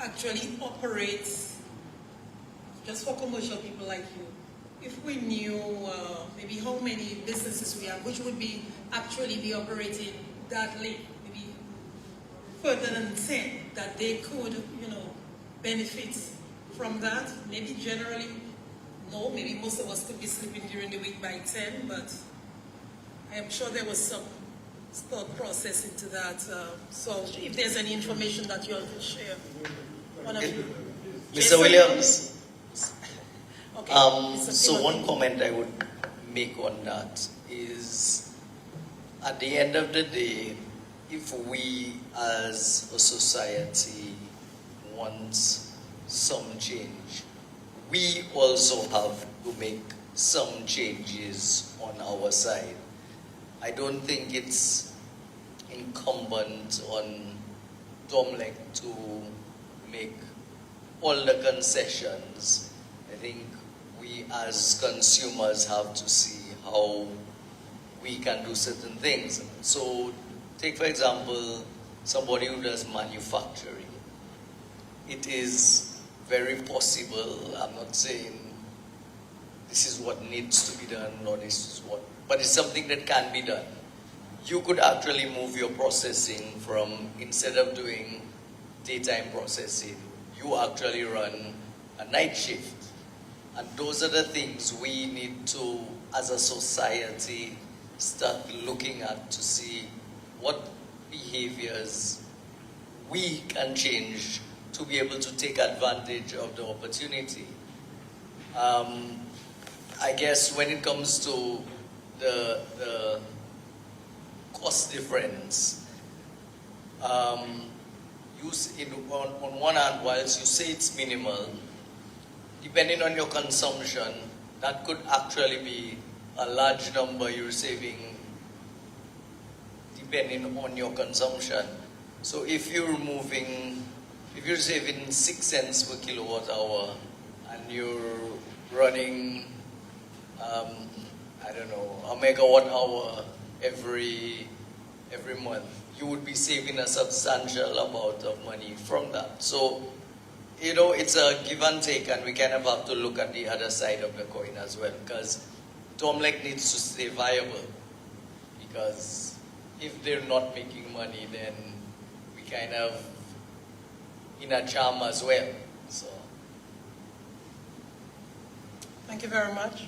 actually operate just for commercial people like you? If we knew maybe how many businesses we have, which would be actually be operating that late, maybe further than 10, that they could, benefit from that. Maybe generally, no, maybe most of us could be sleeping during the week by 10, but I am sure there was some thought process into that. So if there's any information that you all can share. One of you. Mr. Williams. Okay. So one comment I would make on that is, at the end of the day, if we as a society want some change, we also have to make some changes on our side. I don't think it's incumbent on DOMLEC to make all the concessions. I think we as consumers have to see how we can do certain things. So take for example somebody who does manufacturing. It is very possible. I'm not saying this is what needs to be done or this is what, but it's something that can be done. You could actually move your processing from, instead of doing daytime processing, you actually run a night shift. And those are the things we need to, as a society, start looking at to see what behaviors we can change to be able to take advantage of the opportunity. I guess when it comes to the cost difference, on one hand, whilst you say it's minimal, depending on your consumption, that could actually be a large number you're saving depending on your consumption. So if you're saving 6 cents per kilowatt hour and you're running, I don't know, a megawatt hour every month, you would be saving a substantial amount of money from that. So, you know, it's a give and take, and we kind of have to look at the other side of the coin as well, because DOMLEC needs to stay viable, because if they're not making money, then we kind of in a jam as well. So, Thank you very much.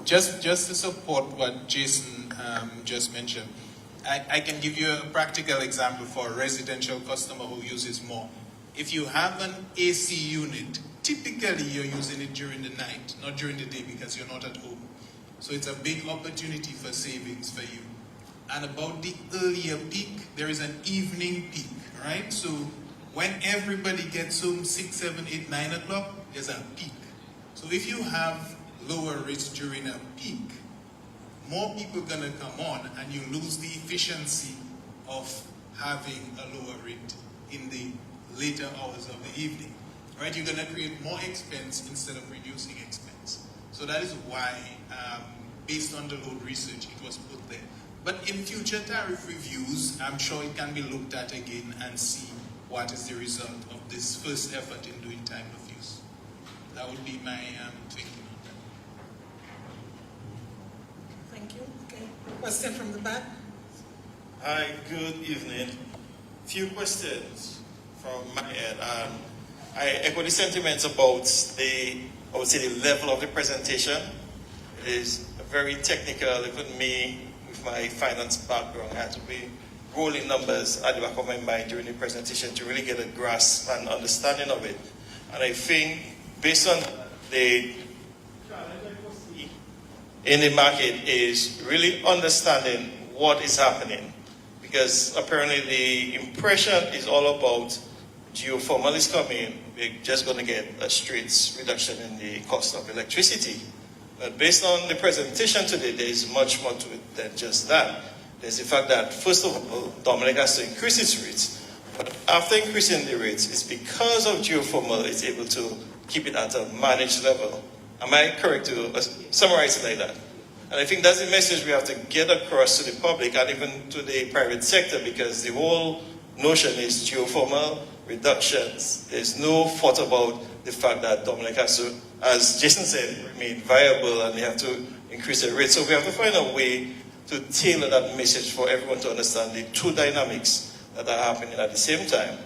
Just to support what Jason just mentioned, I can give you a practical example for a residential customer who uses more. If you have an AC unit, typically you're using it during the night, not during the day because you're not at home. So it's a big opportunity for savings for you. And about the earlier peak, there is an evening peak, right? So when everybody gets home 6, 7, 8, 9 o'clock, there's a peak. So if you have lower rates during a peak, more people are going to come on and you lose the efficiency of having a lower rate in the later hours of the evening, right? You're going to create more expense instead of reducing expense. So that is why, based on the load research, it was put there. But in future tariff reviews, I'm sure it can be looked at again and see what is the result of this first effort in doing time of use. That would be my thinking on that. Thank you. Okay. Question from the back. Hi, good evening. Few questions from my end. I echo the sentiments about I would say the level of the presentation. It is very technical. Even me, with my finance background, I had to be rolling numbers at the back of my mind during the presentation to really get a grasp and understanding of it. And I think based on the challenge I foresee in the market is really understanding what is happening. Because apparently the impression is all about geothermal is coming, we're just going to get a straight reduction in the cost of electricity. But based on the presentation today, there is much more to it than just that. There's the fact that, first of all, DOMLEC has to increase its rates. But after increasing the rates, it's because of geothermal it's able to keep it at a managed level. Am I correct to summarize it like that? And I think that's the message we have to get across to the public and even to the private sector, because the whole notion is geothermal reductions. There's no thought about the fact that DOMLEC has to, as Jason said, remain viable and they have to increase their rate. So we have to find a way to tailor that message for everyone to understand the two dynamics that are happening at the same time.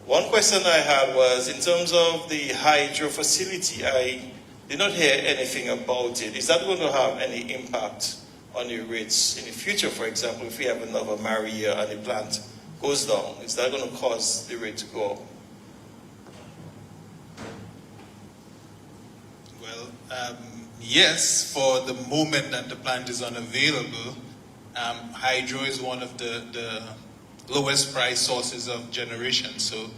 One question I had was in terms of the hydro facility. I did not hear anything about it. Is that going to have any impact on the rates in the future? For example, if we have another Maria and the plant goes down, is that going to cause the rate to go up? Well, yes, for the moment that the plant is unavailable, hydro is one of the lowest price sources of generation. So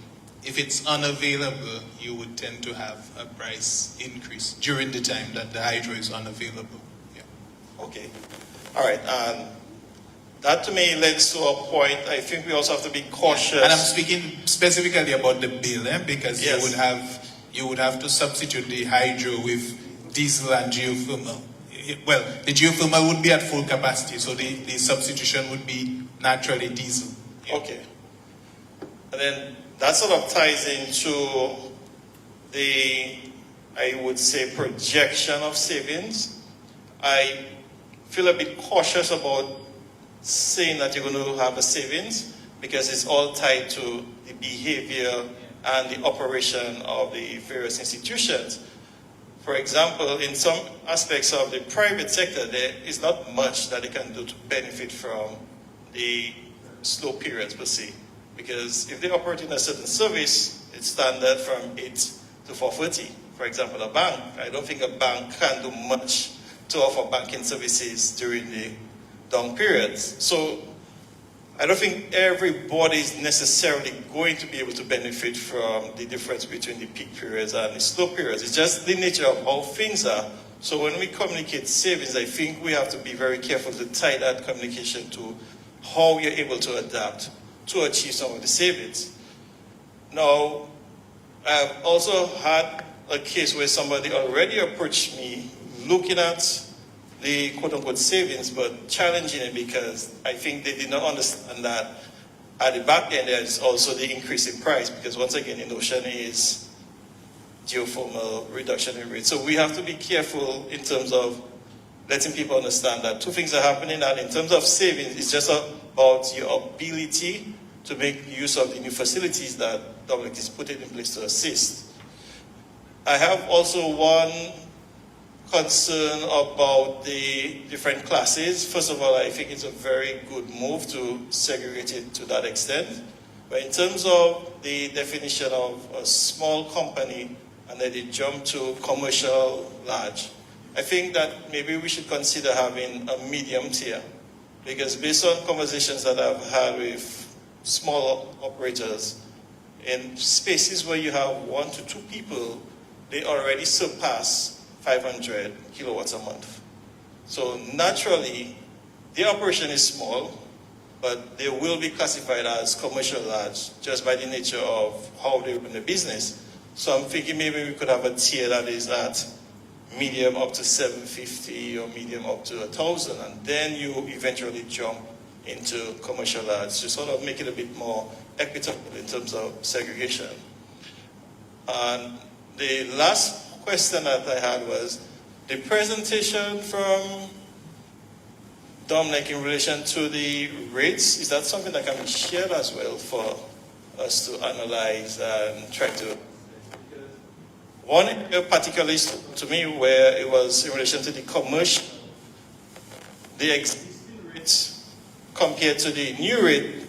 if it's unavailable, you would tend to have a price increase during the time that the hydro is unavailable. Yeah. Okay. All right. That to me leads to a point. I think we also have to be cautious. And I'm speaking specifically about the bill, because yes, you would have to substitute the hydro with diesel and geothermal. Well, the geothermal would be at full capacity, so the substitution would be naturally diesel. Yeah. Okay. And then that sort of ties into I would say, projection of savings, I feel a bit cautious about saying that you're going to have a savings because it's all tied to the behavior and the operation of the various institutions. For example, in some aspects of the private sector, there is not much that they can do to benefit from the slow periods per se. Because if they operate in a certain service, it's standard from 8 to 4:30. For example, a bank, I don't think a bank can do much to offer banking services during the down periods. So I don't think everybody is necessarily going to be able to benefit from the difference between the peak periods and the slow periods. It's just the nature of how things are. So when we communicate savings, I think we have to be very careful to tie that communication to how you're able to adapt to achieve some of the savings. Now, I've also had a case where somebody already approached me looking at the quote-unquote savings, but challenging it because I think they did not understand that at the back end there is also the increase in price, because once again the notion is geothermal reduction in rates. So we have to be careful in terms of letting people understand that two things are happening, and in terms of savings, it's just about your ability to make use of the new facilities that DOMLEC is putting in place to assist. I have also one concern about the different classes. First of all, I think it's a very good move to segregate it to that extent. But in terms of the definition of a small company and then the jump to commercial large, I think that maybe we should consider having a medium tier. Because based on conversations that I've had with small operators, in spaces where you have 1 to 2 people, they already surpass 500 kilowatts a month. So naturally, the operation is small, but they will be classified as commercial large just by the nature of how they run the business. So I'm thinking maybe we could have a tier that is at medium up to 750 or medium up to 1,000, and then you eventually jump into commercial large to sort of make it a bit more equitable in terms of segregation. And the last question that I had was the presentation from DOMLEC in relation to the rates. Is that something that can be shared as well for us to analyze and try to? One area particularly to me where it was in relation to the commercial, the existing rates compared to the new rate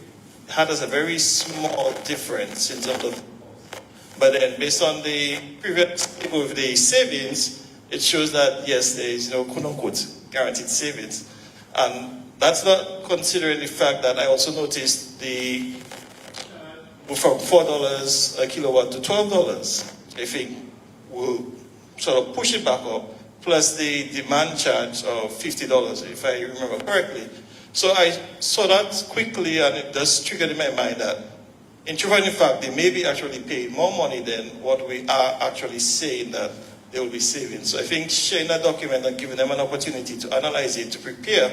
had us a very small difference in terms of. But then based on the previous table with the savings, it shows that yes, there is no quote-unquote guaranteed savings. And that's not considering the fact that I also noticed the from $4 a kilowatt to $12, I think will sort of push it back up, plus the demand charge of $50, if I remember correctly. So I saw that quickly, and it just triggered in my mind that in truth and in fact, they may be actually paying more money than what we are actually saying that they will be saving. So I think sharing that document and giving them an opportunity to analyze it, to prepare,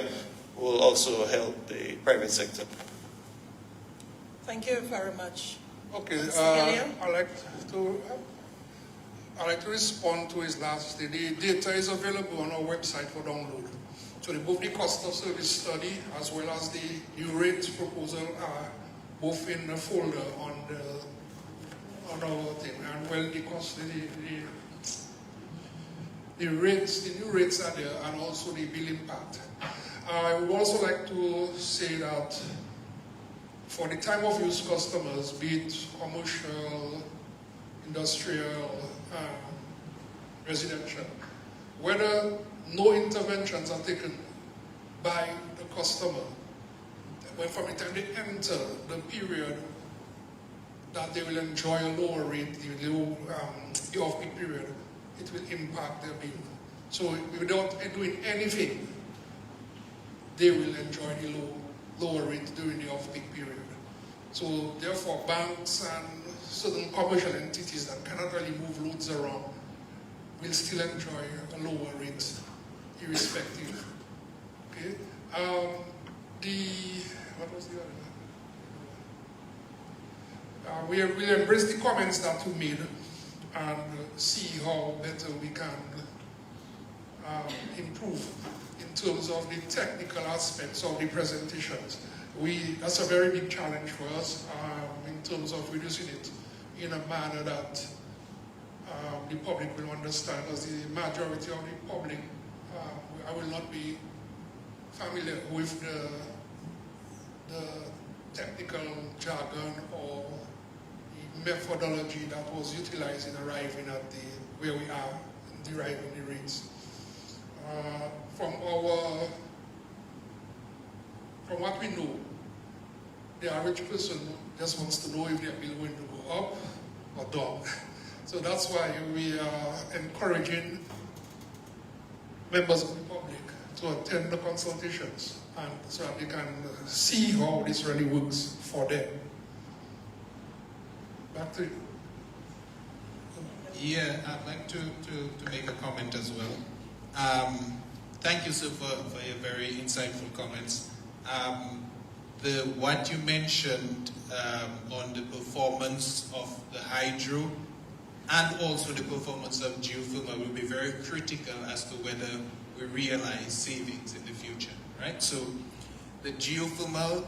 will also help the private sector. Thank you very much. Okay, Mr. I'd like to respond to his last. The data is available on our website for download. So both the cost of service study as well as the new rates proposal are both in the folder on our thing. And well, the cost, the rates, the new rates are there, and also the bill impact. I would also like to say that for the time of use customers, be it commercial, industrial, residential, whether no interventions are taken by the customer, when from the time they enter the period that they will enjoy a lower rate, the off-peak period, it will impact their bill. So without doing anything, they will enjoy the lower rate during the off-peak period. So therefore, banks and certain commercial entities that cannot really move loads around will still enjoy a lower rate, irrespective. Okay. What was the other? We'll embrace the comments that you made, and see how better we can improve in terms of the technical aspects of the presentations. That's a very big challenge for us in terms of reducing it in a manner that the public will understand, as the majority of the public, I will not be familiar with the technical jargon or the methodology that was utilized in arriving at where we are in deriving the rates. From what we know, the average person just wants to know if their bill going to go up or down. So that's why we are encouraging members of the public to attend the consultations, and so that they can see how this really works for them. Back to you. Yeah, I'd like to make a comment as well. Thank you, sir, for your very insightful comments. What you mentioned on the performance of the hydro and also the performance of geothermal will be very critical as to whether we realize savings in the future, right? So the geothermal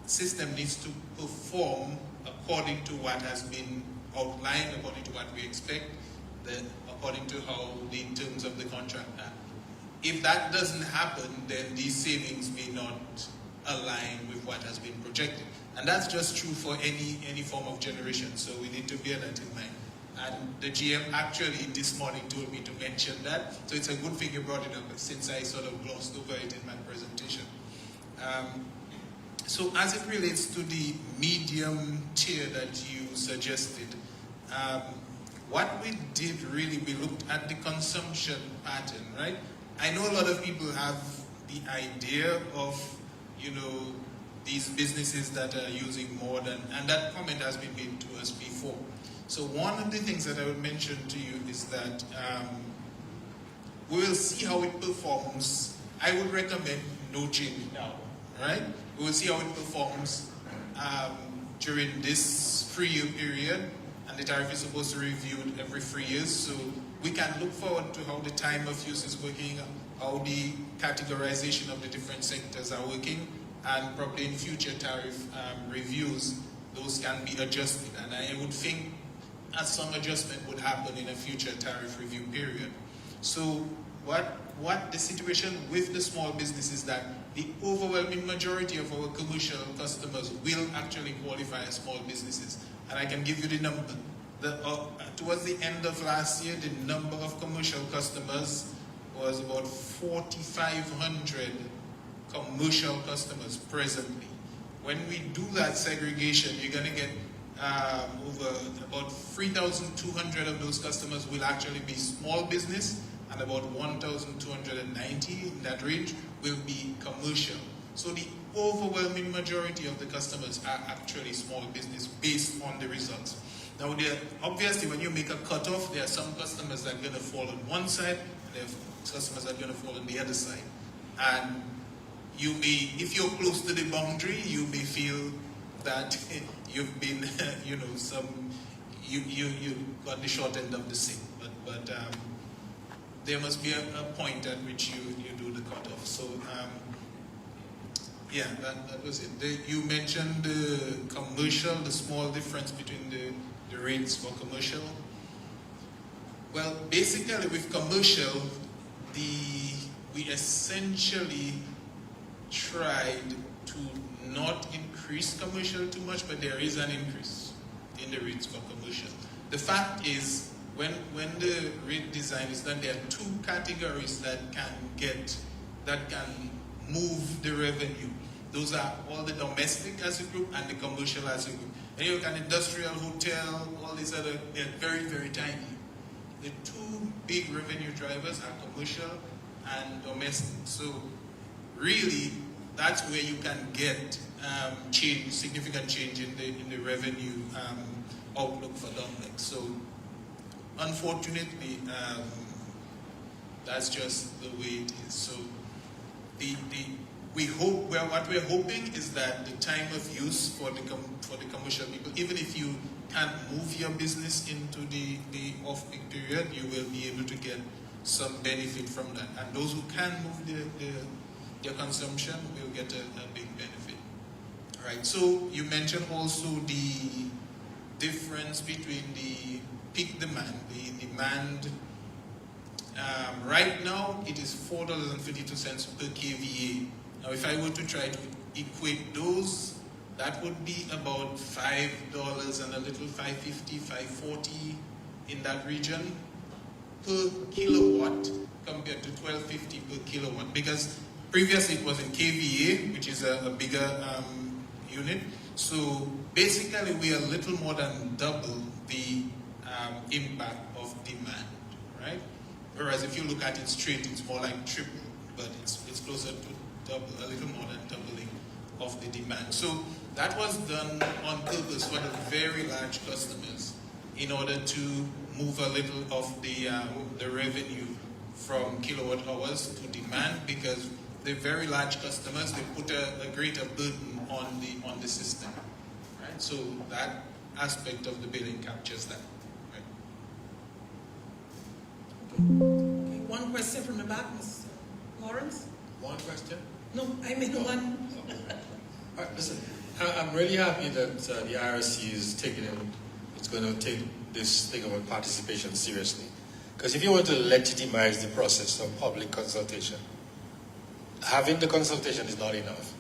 system needs to perform according to what has been outlined, according to what we expect, according to how the terms of the contract are. If that doesn't happen, then these savings may not align with what has been projected. And that's just true for any form of generation, so we need to bear that in mind. And the GM actually this morning told me to mention that, so it's a good thing you brought it up, since I sort of glossed over it in my presentation. So as it relates to the medium tier that you suggested, what we did really, we looked at the consumption pattern, right? I know a lot of people have the idea of, these businesses that are using more than, and that comment has been made to us before. So one of the things that I would mention to you is that we will see how it performs. I would recommend no change now, right? We will see how it performs during this 3-year period, and the tariff is supposed to review it every 3 years. So we can look forward to how the time of use is working, how the categorization of the different sectors are working, and probably in future tariff reviews, those can be adjusted. And I would think some adjustment would happen in a future tariff review period. So what the situation with the small business is that the overwhelming majority of our commercial customers will actually qualify as small businesses. And I can give you the number. Towards the end of last year, the number of commercial customers was about 4,500 commercial customers presently. When we do that segregation, you're going to get over about 3,200 of those customers will actually be small business, and about 1,290 in that range will be commercial. So the overwhelming majority of the customers are actually small business based on the results. Now, obviously, when you make a cutoff, there are some customers that are going to fall on one side, and there are customers that are going to fall on the other side. And you may, if you're close to the boundary, you may feel that you've been, you got the short end of the stick. But there must be a point at which you do the cutoff. So, yeah, that was it. You mentioned the commercial, the small difference between the rates for commercial. Well, basically with commercial, we essentially tried to not increase commercial too much, but there is an increase in the rates for commercial. The fact is, when the rate design is done, there are two categories that can move the revenue. Those are all the domestic as a group and the commercial as a group. And you look at industrial, hotel, all these other, they're very, very tiny. The two big revenue drivers are commercial and domestic. So really, that's where you can get significant change in the revenue outlook for DOMLEC. So unfortunately, that's just the way it is. So what we're hoping is that the time of use for the commercial people, even if you can't move your business into the off-peak period, you will be able to get some benefit from that. And those who can move their consumption will get a big benefit. All right, so you mentioned also the difference between the peak demand, the demand. Right now, it is $4.52 per kVA. Now, if I were to try to equate those, that would be about $5 and a little, $5.50, $5.40 in that region per kilowatt compared to $12.50 per kilowatt. Because previously it was in kVA, which is a bigger unit. So basically, we are a little more than double the impact of demand, right? Whereas if you look at it straight, it's more like triple, but it's closer to double, a little more than doubling of the demand. So that was done on purpose for the very large customers in order to move a little of the revenue from kilowatt hours to demand, because the very large customers, they put a greater burden on the system, right? So that aspect of the billing captures that. Okay, one question from the back, Mr. Lawrence? One question? No, I mean one. All right, listen, I'm really happy that the IRC is taking it, it's going to take this thing about participation seriously. Because if you want to legitimize the process of public consultation, having the consultation is not enough.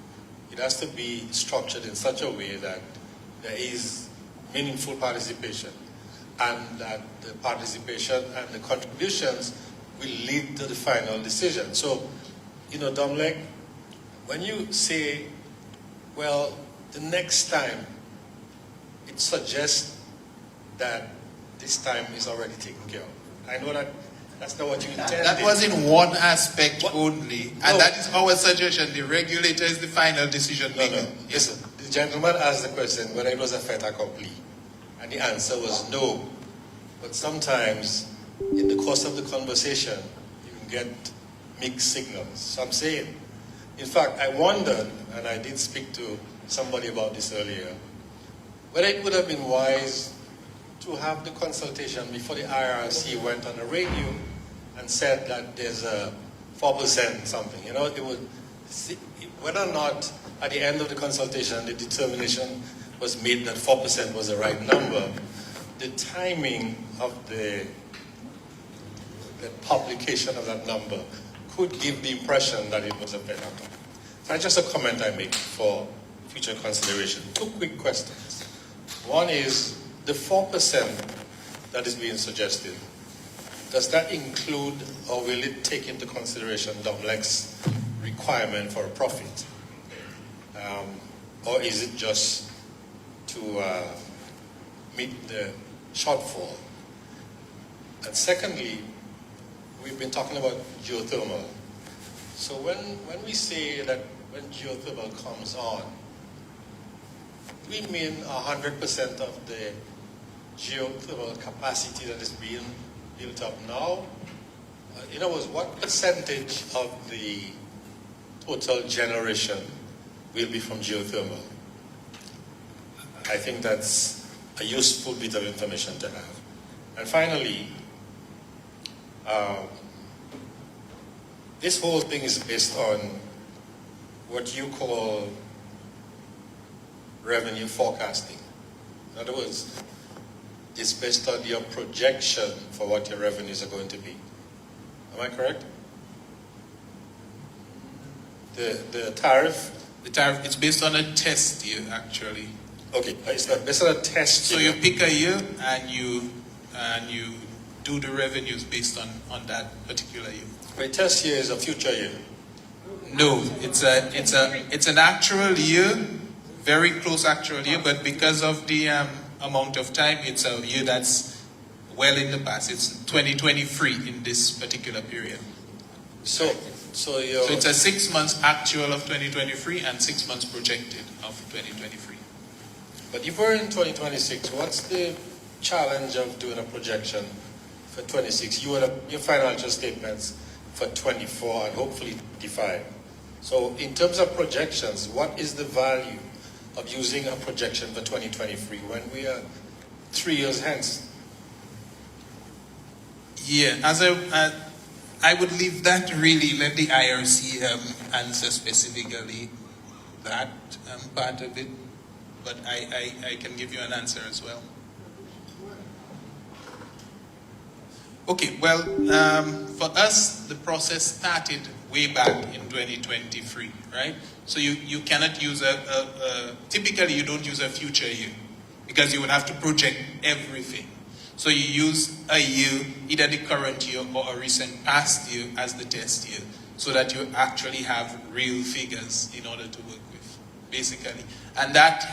It has to be structured in such a way that there is meaningful participation, and that the participation and the contributions will lead to the final decision. So, you know, DOMLEC, when you say, well, the next time, it suggests that this time is already taken care of. I know that that's not what you intended. That was in one aspect only, and that is our suggestion. The regulator is the final decision maker. No. Listen, the gentleman asked the question whether it was a fait accompli, and the answer was no. But sometimes, in the course of the conversation, you can get mixed signals. So I'm saying, in fact, I wondered, and I did speak to somebody about this earlier, whether it would have been wise to have the consultation before the IRC went on the radio and said that there's a 4% something. You know, it would see whether or not at the end of the consultation the determination was made that 4% was the right number. The timing of the publication of that number could give the impression that it was a better number. That's just a comment I make for future consideration. Two quick questions. One is, the 4% that is being suggested, does that include or will it take into consideration DOMLEC's requirement for a profit? Or is it just to meet the shortfall? And secondly, we've been talking about geothermal. So when we say that when geothermal comes on, we mean 100% of the geothermal capacity that is being built up now? In other words, what percentage of the total generation will be from geothermal? I think that's a useful bit of information to have. And finally, this whole thing is based on what you call revenue forecasting. In other words, it's based on your projection for what your revenues are going to be. Am I correct? The tariff? The tariff, it's based on a test year, actually. Okay, it's not based on a test So year. you pick a year and you do the revenues based on that particular year. The test year is a future year. No, it's an actual year, very close actual year, but because of the amount of time, it's a year that's well in the past. It's 2023 in this particular period. So it's a 6 months actual of 2023 and 6 months projected of 2023. But if we're in 2026, what's the challenge of doing a projection for 26? You would have your financial statements for 24 and hopefully 25. So in terms of projections, what is the value of using a projection for 2023 when we are 3 years hence? Yeah, I would leave that really, let the IRC answer specifically that part of it, but I can give you an answer as well. Okay, well, for us, the process started way back in 2023, right? So you cannot use typically you don't use a future year because you would have to project everything. So you use a year, either the current year or a recent past year as the test year, so that you actually have real figures in order to work with, basically. And that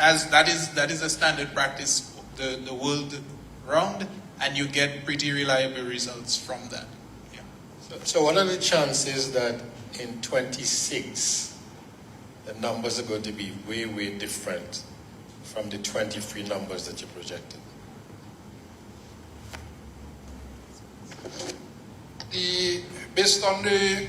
is a standard practice the world round, and you get pretty reliable results from that. Yeah. So what are the chances that in 26 the numbers are going to be way, way different from the 23 numbers that you projected? Based on the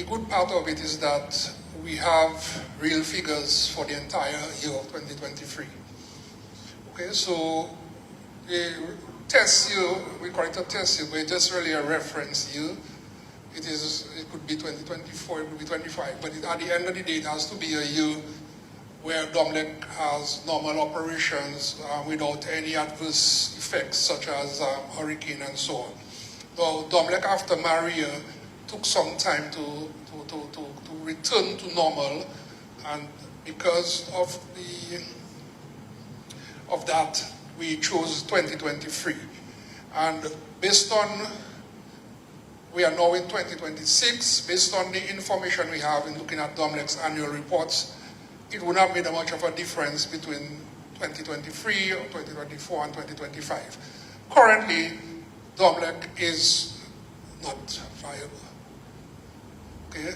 good part of it is that we have real figures for the entire year of 2023. Okay, so the test year, we call it a test year, but it's just really a reference year. It could be 2024, it could be 25, but at the end of the day, it has to be a year where DOMLEC has normal operations without any adverse effects such as hurricane and so on. Now, DOMLEC after Maria took some time to return to normal, and because of that, we chose 2023. And we are now in 2026, based on the information we have in looking at DOMLEC's annual reports, it would not make much of a difference between 2023 or 2024 and 2025. Currently, DOMLEC is not viable. Okay,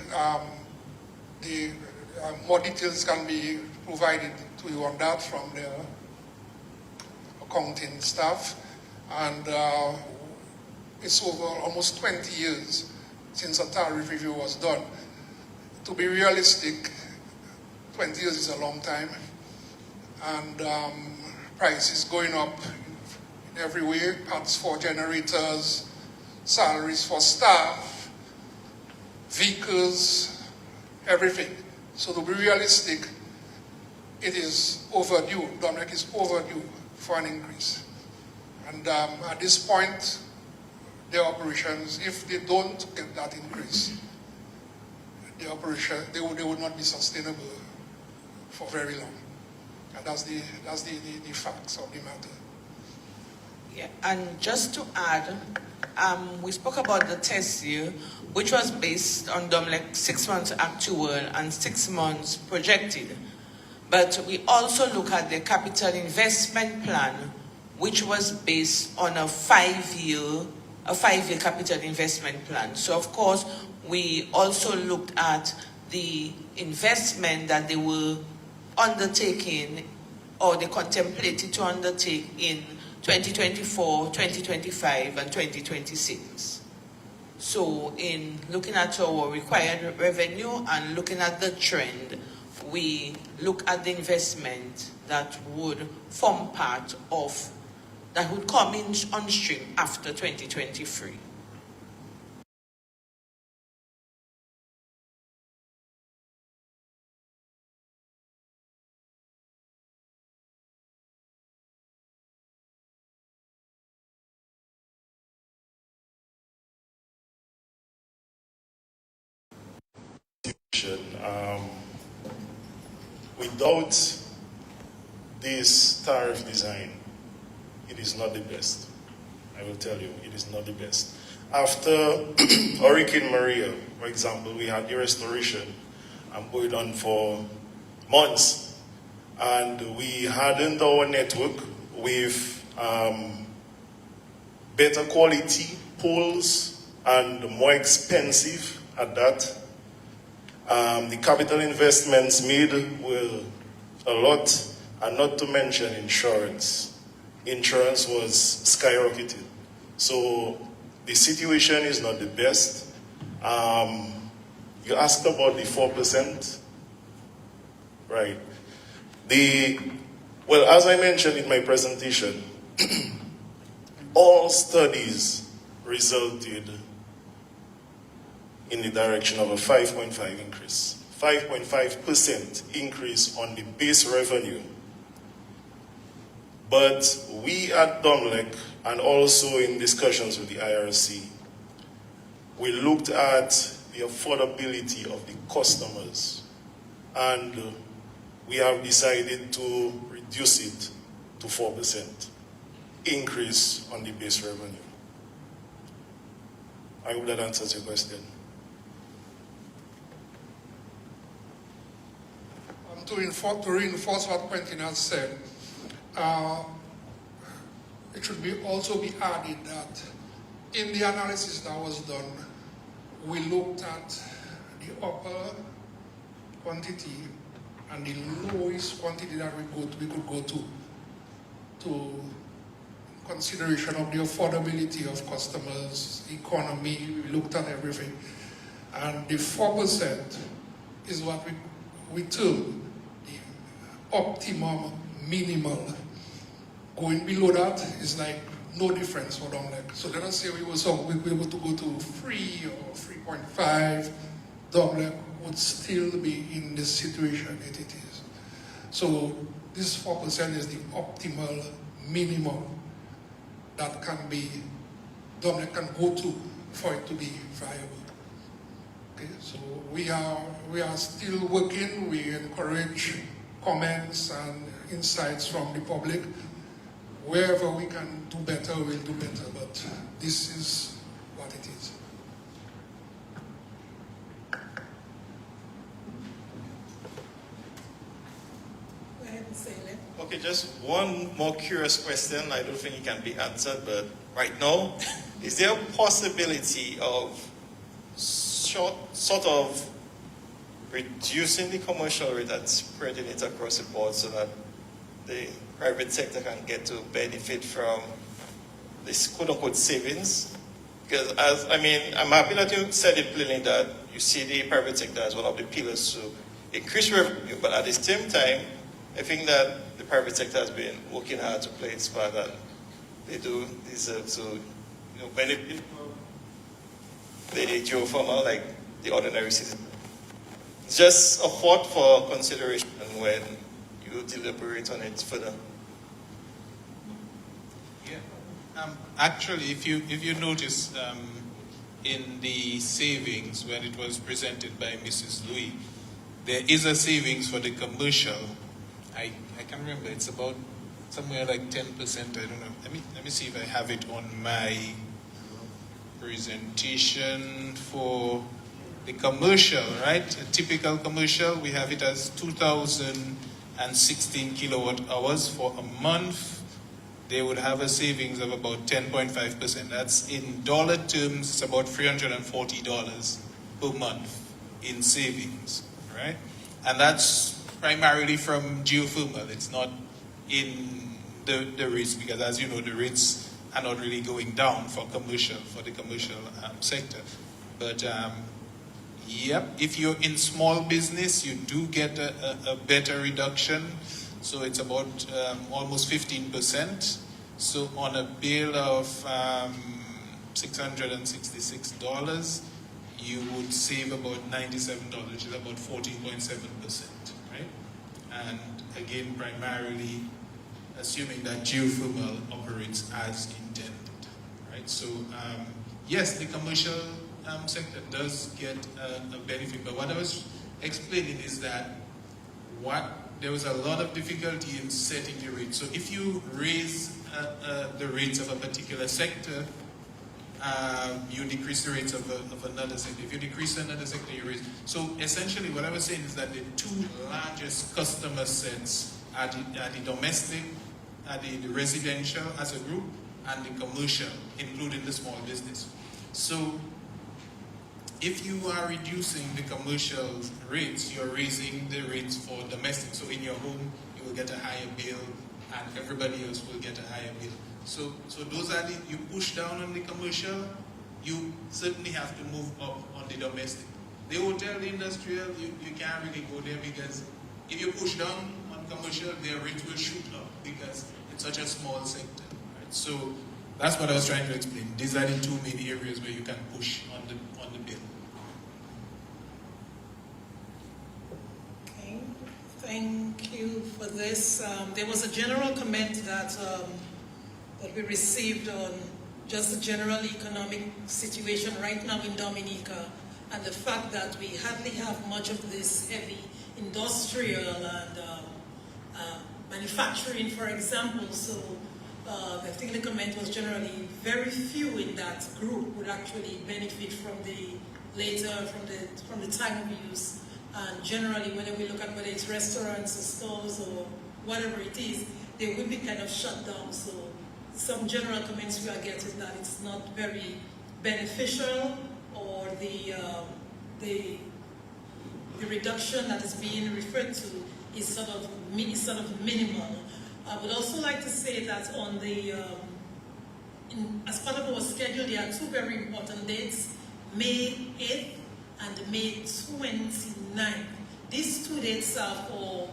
more details can be provided to you on that from the accounting staff, and it's over almost 20 years since a tariff review was done. To be realistic, 20 years is a long time, and prices going up in every way, parts for generators, salaries for staff, vehicles, everything. So to be realistic, it is overdue. DOMLEC is overdue for an increase. And at this point, their operations, if they don't get that increase, the operation, they would not be sustainable for very long. And that's the facts of the matter. Yeah, and just to add, we spoke about the test year, which was based on DOMLEC 6 months actual and 6 months projected. But we also look at the capital investment plan, which was based on a 5-year capital investment plan. So of course, we also looked at the investment that they were undertaking or they contemplated to undertake in 2024, 2025, and 2026. So in looking at our required revenue and looking at the trend, we look at the investment that would form part of, that would come in on stream after 2023. Without this tariff design, it is not the best. I will tell you, it is not the best. After Hurricane Maria, for example, we had the restoration going on for months, and we hardened our network with better quality poles and more expensive at that. The capital investments made were a lot, and not to mention insurance. Insurance was skyrocketed. So the situation is not the best, You asked about the 4%. Right. Well, as I mentioned in my presentation, all studies resulted in the direction of a 5.5 increase. 5.5% increase on the base revenue. But we at DOMLEC, and also in discussions with the IRC, we looked at the affordability of the customers, and we have decided to reduce it to 4% increase on the base revenue. I hope that answers your question. To reinforce what Quentin has said, it should also be added that in the analysis that was done, we looked at the upper quantity and the lowest quantity that we could go to consideration of the affordability of customers, economy. We looked at everything, and the 4% is what we took the optimum minimal. Going below that is like no difference for DOMLEC. So let us say we were able to go to 3 or 3.5, DOMLEC would still be in the situation that it is. So this 4% is the optimal minimum that DOMLEC can go to for it to be viable. Okay, so we are still working. We encourage comments and insights from the public. Wherever we can do better, we'll do better, but this is what it is. Go ahead and say it. Okay, just one more curious question. I don't think it can be answered, but right now, is there a possibility of sort of reducing the commercial rate and spreading it across the board so that the private sector can get to benefit from this quote-unquote savings? Because I'm happy that you said it plainly that you see the private sector as one of the pillars to increase revenue, but at the same time, I think that the private sector has been working hard to play its part, and they do deserve to benefit from the geothermal like the ordinary citizen. It's just a thought for consideration when you deliberate on it further. Yeah. Actually, if you notice in the savings when it was presented by Mrs. Louis, there is a savings for the commercial. I can't remember. It's about somewhere like 10%. I don't know. Let me see if I have it on my presentation for the commercial, right? A typical commercial, we have it as 2,016 kilowatt hours for a month. They would have a savings of about 10.5%. That's in dollar terms, it's about $340 per month in savings, right? And that's primarily from geothermal. It's not in the rates, because as you know, the rates are not really going down for the commercial sector. But yep, if you're in small business, you do get a better reduction. So it's about almost 15%. So on a bill of $666, you would save about $97, which is about 14.7%, right? And again, primarily assuming that geothermal operates as intended, right? So yes, the commercial sector does get a benefit, but what I was explaining is that there was a lot of difficulty in setting the rates. So if you raise the rates of a particular sector, you decrease the rates of another sector. If you decrease another sector, you raise. So essentially what I was saying is that the two largest customer sets are the domestic, the residential as a group, and the commercial, including the small business. So if you are reducing the commercial rates, you're raising the rates for domestic. So in your home, you will get a higher bill, and everybody else will get a higher bill. So those are you push down on the commercial, you certainly have to move up on the domestic. The hotel, the industrial, you can't really go there because if you push down on commercial, their rate will shoot up because it's such a small sector. Right? So that's what I was trying to explain. These are the two main areas where you can push on the bill. Okay, thank you for this. There was a general comment that we received on just the general economic situation right now in Dominica, and the fact that we hardly have much of this heavy industrial and manufacturing, for example. So I think the comment was generally very few in that group would actually benefit from the time of use. And generally, whether we look at whether it's restaurants or stores or whatever it is, they will be kind of shut down. So some general comments we are getting that it's not very beneficial, or the reduction that is being referred to is sort of minimal. I would also like to say that on the as part of our schedule, there are two very important dates: May 8th and May 29th. These 2 dates are for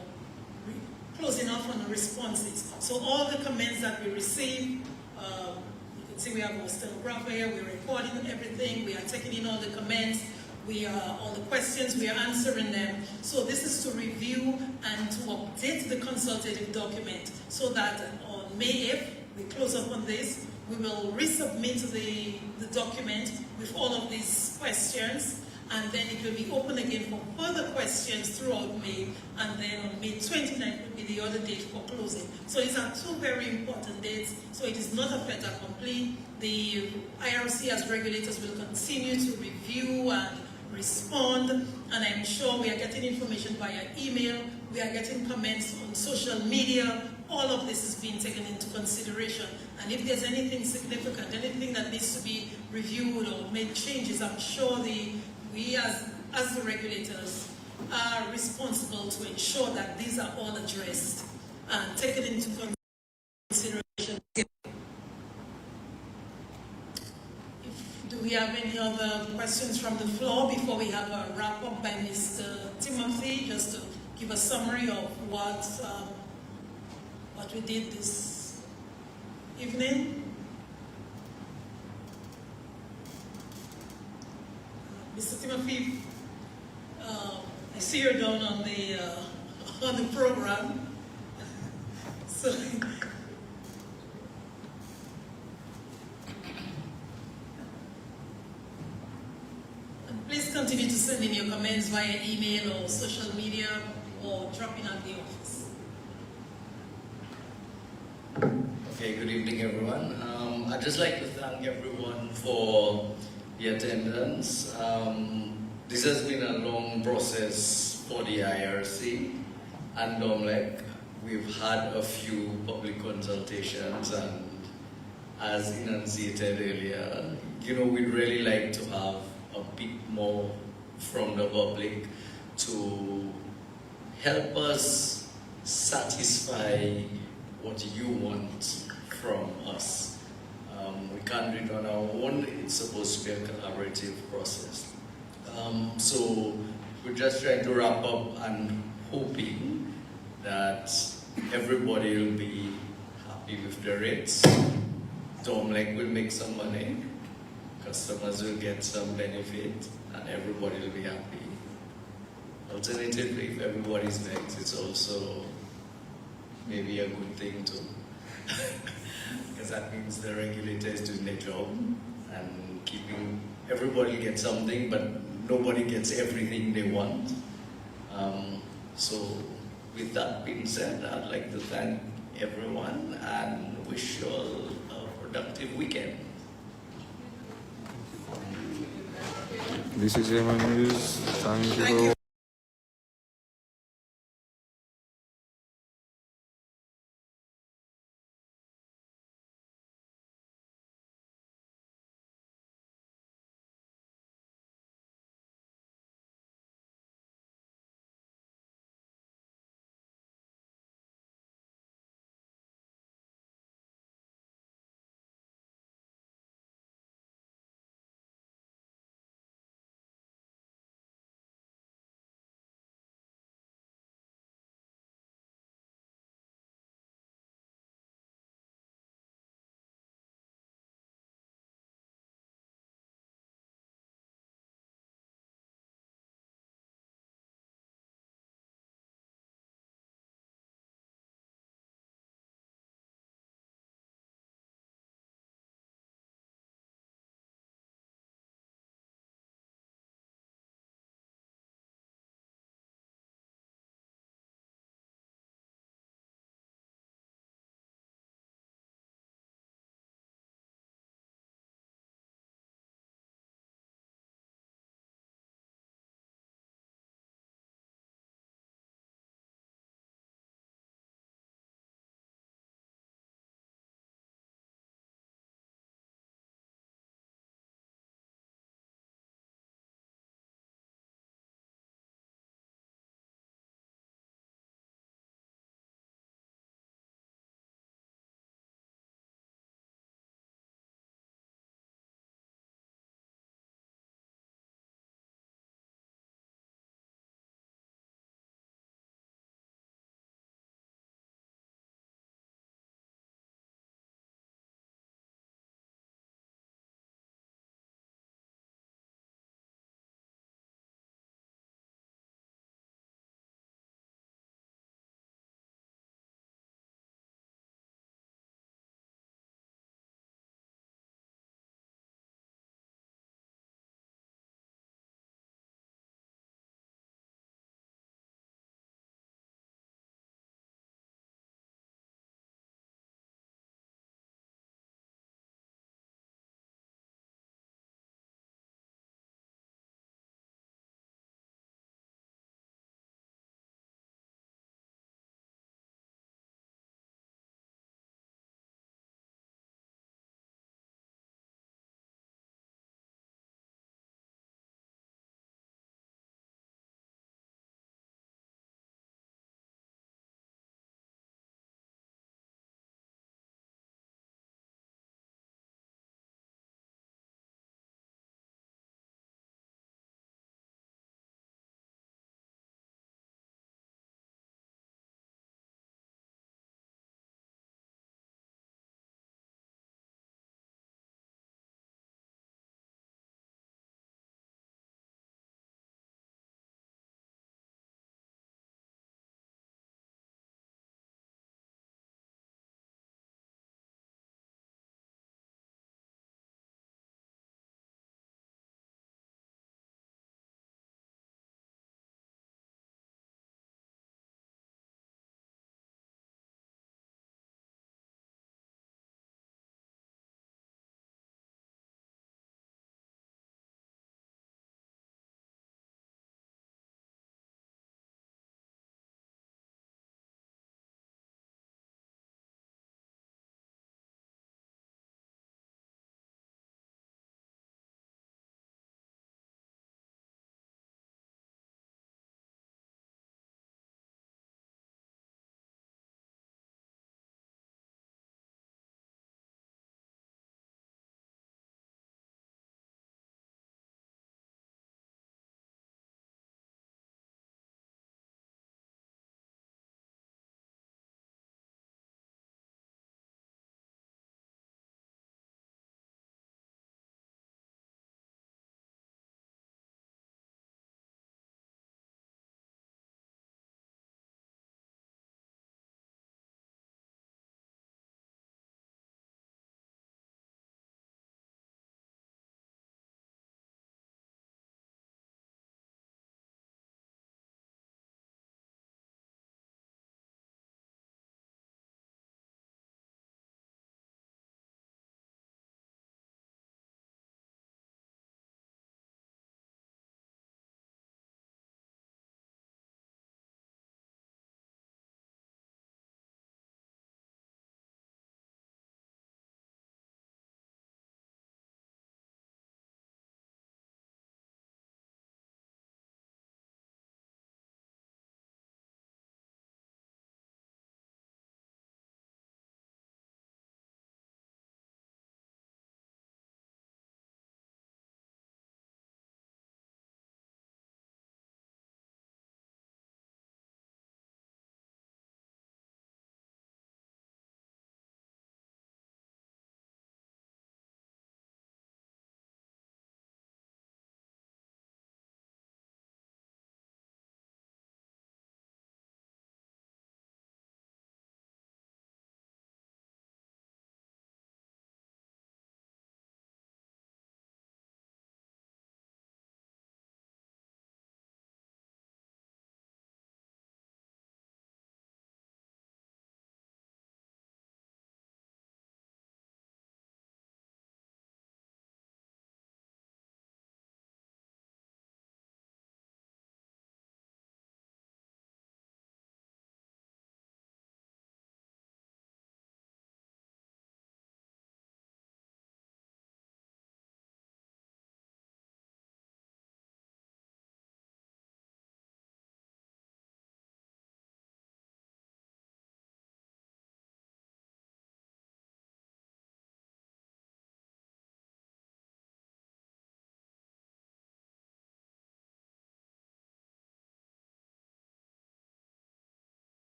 closing off on the responses. So all the comments that we receive, you can see we have our stenographer here, we're recording everything, we are taking in all the comments, all the questions, we are answering them. So this is to review and to update the consultative document so that on May 8th, we close up on this. We will resubmit the document with all of these questions, and then it will be open again for further questions throughout May, and then on May 29th will be the other date for closing. So these are two very important dates, so it is not a fait accompli. The IRC as regulators will continue to review and respond, and I'm sure we are getting information via email, we are getting comments on social media. All of this is being taken into consideration, and if there's anything significant, anything that needs to be reviewed or made changes, I'm sure we as the regulators are responsible to ensure that these are all addressed and taken into consideration. Do we have any other questions from the floor before we have a wrap up by Mr. Timothy, just to give a summary of what we did this evening? Mr. Timothy, I see you're down on the program. So please continue to send in your comments via email or social media, or drop in at the office. Okay, good evening everyone. I'd just like to thank everyone for the attendance. This has been a long process for the IRC and DOMLEC. We've had a few public consultations, and as enunciated earlier, we'd really like to have a bit more from the public to help us satisfy what you want from us. We can't do it on our own. It's supposed to be a collaborative process. So we're just trying to wrap up and hoping that everybody will be happy with the rates. DOMLEC will make some money, customers will get some benefit, and everybody will be happy. Alternatively, if everybody's vexed, it's also maybe a good thing too. Because that means the regulator is doing their job and keeping everybody gets something, but nobody gets everything they want. So with that being said, I'd like to thank everyone and wish you all a productive weekend. This is News. Thank you.